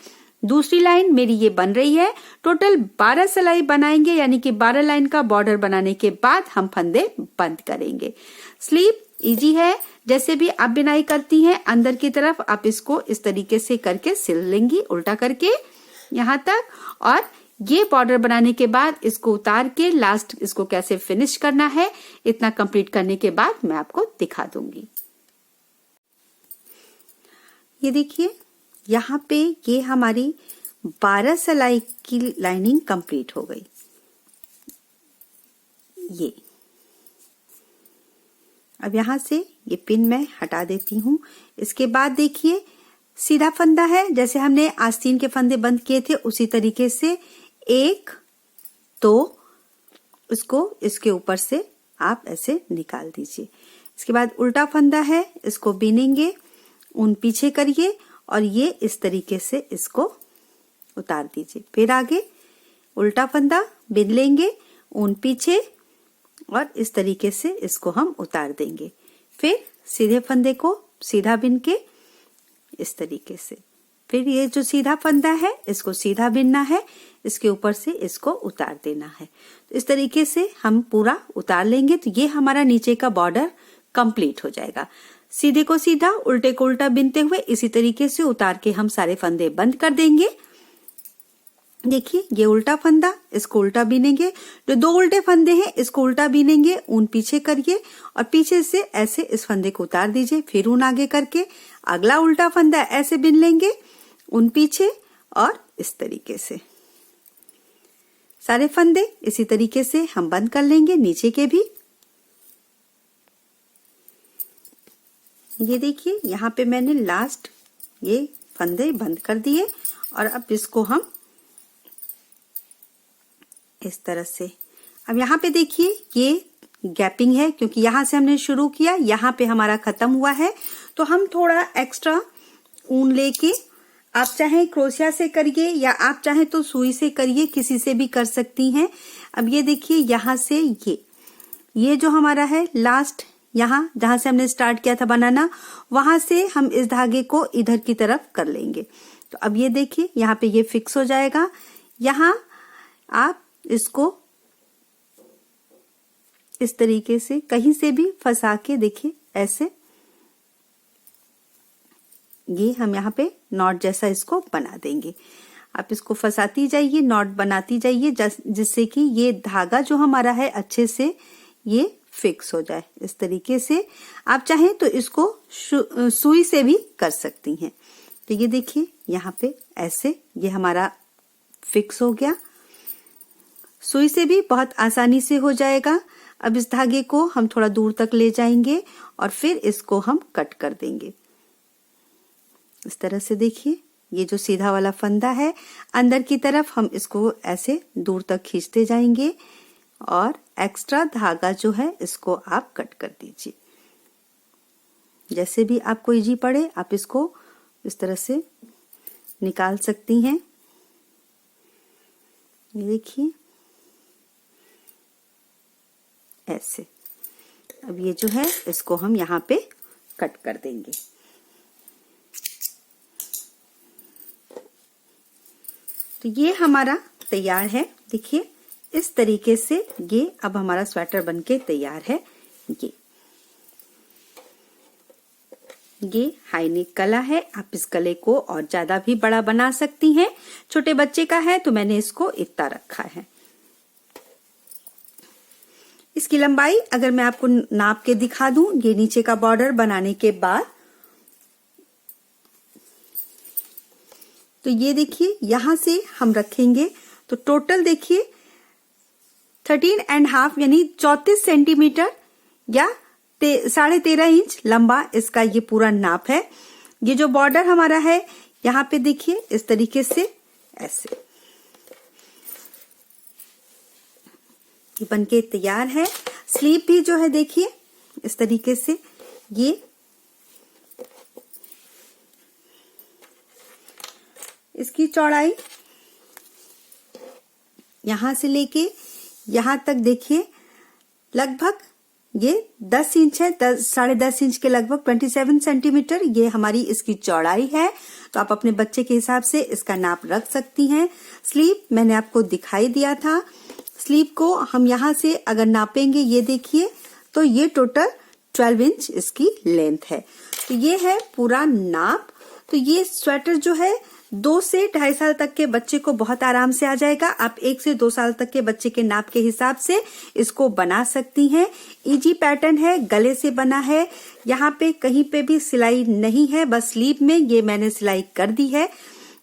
दूसरी लाइन मेरी ये बन रही है। टोटल 12 सिलाई बनाएंगे, यानी कि 12 लाइन का बॉर्डर बनाने के बाद हम फंदे बंद करेंगे। स्लीव इजी है, जैसे भी आप बिनाई करती हैं अंदर की तरफ आप इसको इस तरीके से करके सिल लेंगी, उल्टा करके यहाँ तक। और ये बॉर्डर बनाने के बाद इसको उतार के लास्ट इसको कैसे फिनिश करना है, इतना कंप्लीट करने के बाद मैं आपको दिखा दूंगी। ये देखिए यहाँ पे ये हमारी 12 सिलाई की लाइनिंग कंप्लीट हो गई। ये अब यहाँ से ये पिन मैं हटा देती हूँ। इसके बाद देखिए सीधा फंदा है, जैसे हमने आस्तीन के फंदे बंद किए थे उसी तरीके से 1, 2 इसको इसके ऊपर से आप ऐसे निकाल दीजिए। इसके बाद उल्टा फंदा है, इसको बिनेंगे, ऊन पीछे करिए और ये इस तरीके से इसको उतार दीजिए। फिर आगे उल्टा फंदा बिन लेंगे, ऊन पीछे, और इस तरीके से इसको हम उतार देंगे। फिर सीधे फंदे को सीधा बिन के इस तरीके से, फिर ये जो सीधा फंदा है इसको सीधा बिनना है, इसके ऊपर से इसको उतार देना है। तो इस तरीके से हम पूरा उतार लेंगे तो ये हमारा नीचे का बॉर्डर कंप्लीट हो जाएगा। सीधे को सीधा, उल्टे को उल्टा बिनते हुए इसी तरीके से उतार के हम सारे फंदे बंद कर देंगे। देखिए ये उल्टा फंदा, इसको उल्टा बीनेंगे। जो 2 उल्टे फंदे हैं इसको उल्टा बीनेंगे, ऊन पीछे करिए और पीछे से ऐसे इस फंदे को उतार दीजिए। फिर ऊन आगे करके अगला उल्टा फंदा ऐसे बिन लेंगे, ऊन पीछे, और इस तरीके से सारे फंदे इसी तरीके से हम बंद कर लेंगे, नीचे के भी। ये देखिए यहाँ पे मैंने लास्ट ये फंदे बंद कर दिए और अब इसको हम इस तरह से, अब यहाँ पे देखिए ये गैपिंग है क्योंकि यहाँ से हमने शुरू किया, यहाँ पे हमारा खत्म हुआ है। तो हम थोड़ा एक्स्ट्रा ऊन लेके, आप चाहें क्रोशिया से करिए या आप चाहें तो सुई से करिए, किसी से भी कर सकती हैं। अब ये देखिए यहाँ से ये जो हमारा है लास्ट, यहाँ जहां से हमने स्टार्ट किया था बनाना, वहां से हम इस धागे को इधर की तरफ कर लेंगे। तो अब ये देखिए यहाँ पे ये फिक्स हो जाएगा। यहाँ आप इसको इस तरीके से कहीं से भी फंसा के देखिए, ऐसे ये हम यहाँ पे नॉट जैसा इसको बना देंगे। आप इसको फंसाती जाइए, नॉट बनाती जाइए, जिससे कि ये धागा जो हमारा है अच्छे से ये फिक्स हो जाए। इस तरीके से आप चाहें तो इसको सुई से भी कर सकती हैं। तो ये देखिए यहाँ पे ऐसे ये हमारा फिक्स हो गया। सुई से भी बहुत आसानी से हो जाएगा। अब इस धागे को हम थोड़ा दूर तक ले जाएंगे और फिर इसको हम कट कर देंगे। इस तरह से देखिए ये जो सीधा वाला फंदा है अंदर की तरफ हम इसको ऐसे दूर तक खींचते जाएंगे और एक्स्ट्रा धागा जो है इसको आप कट कर दीजिए। जैसे भी आपको इजी पड़े आप इसको इस तरह से निकाल सकती हैं। ये देखिए ऐसे। अब ये जो है इसको हम यहाँ पे कट कर देंगे। तो ये हमारा तैयार है। देखिए इस तरीके से ये अब हमारा स्वेटर बनके तैयार है। ये हाई नेक गला है। आप इस गले को और ज्यादा भी बड़ा बना सकती हैं। छोटे बच्चे का है तो मैंने इसको इतना रखा है। इसकी लंबाई अगर मैं आपको नाप के दिखा दूं, ये नीचे का बॉर्डर बनाने के बाद तो ये देखिए यहां से हम रखेंगे तो टोटल देखिए 13.5 यानी 34 सेंटीमीटर या 13.5 इंच लंबा इसका ये पूरा नाप है। ये जो बॉर्डर हमारा है यहाँ पे देखिए इस तरीके से ऐसे ये बनके तैयार है। स्लीव भी जो है देखिए इस तरीके से ये इसकी चौड़ाई यहां से लेके यहां तक देखिए लगभग ये 10 इंच है। 10.5 इंच के लगभग 27 सेंटीमीटर ये हमारी इसकी चौड़ाई है। तो आप अपने बच्चे के हिसाब से इसका नाप रख सकती हैं। स्लीव मैंने आपको दिखाई दिया था। स्लीव को हम यहाँ से अगर नापेंगे ये देखिए तो ये टोटल 12 इंच इसकी लेंथ है। तो ये है पूरा नाप। तो ये स्वेटर जो है 2 से 2.5 साल तक के बच्चे को बहुत आराम से आ जाएगा। आप 1 से 2 साल तक के बच्चे के नाप के हिसाब से इसको बना सकती हैं। इजी पैटर्न है, गले से बना है। यहाँ पे कहीं पे भी सिलाई नहीं है, बस स्लीव में ये मैंने सिलाई कर दी है।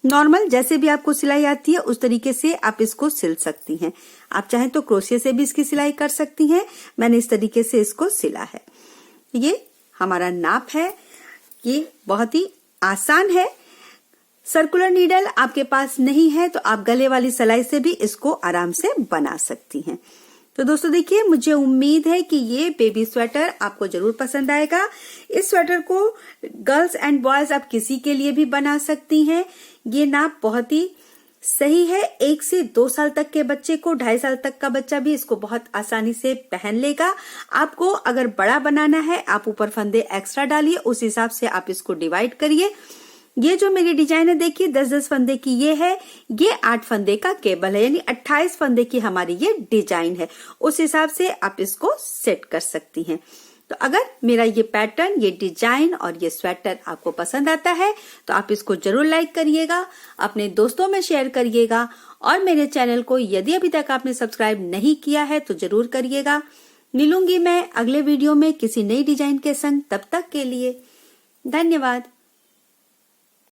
नॉर्मल जैसे भी आपको सिलाई आती है उस तरीके से आप इसको सिल सकती हैं। आप चाहें तो क्रोशिया से भी इसकी सिलाई कर सकती हैं। मैंने इस तरीके से इसको सिला है। ये हमारा नाप है। ये बहुत ही आसान है। सर्कुलर नीडल आपके पास नहीं है तो आप गले वाली सिलाई से भी इसको आराम से बना सकती हैं। तो दोस्तों देखिए मुझे उम्मीद है कि ये बेबी स्वेटर आपको जरूर पसंद आएगा। इस स्वेटर को गर्ल्स एंड बॉयज आप किसी के लिए भी बना सकती हैं। ये नाप बहुत ही सही है। 1 से 2 साल तक के बच्चे को, 2.5 साल तक का बच्चा भी इसको बहुत आसानी से पहन लेगा। आपको अगर बड़ा बनाना है आप ऊपर फंदे एक्स्ट्रा डालिए, उस हिसाब से आप इसको डिवाइड करिए। ये जो मेरी डिजाइन है देखिए 10-10 फंदे की ये है। ये 8 फंदे का केबल है यानी 28 फंदे की हमारी ये डिजाइन है। उस हिसाब से आप इसको सेट कर सकती हैं। तो अगर मेरा ये पैटर्न, ये डिजाइन और ये स्वेटर आपको पसंद आता है तो आप इसको जरूर लाइक करिएगा, अपने दोस्तों में शेयर करिएगा और मेरे चैनल को यदि अभी तक आपने सब्सक्राइब नहीं किया है तो जरूर करिएगा। मिलूंगी मैं अगले वीडियो में किसी नई डिजाइन के संग। तब तक के लिए धन्यवाद।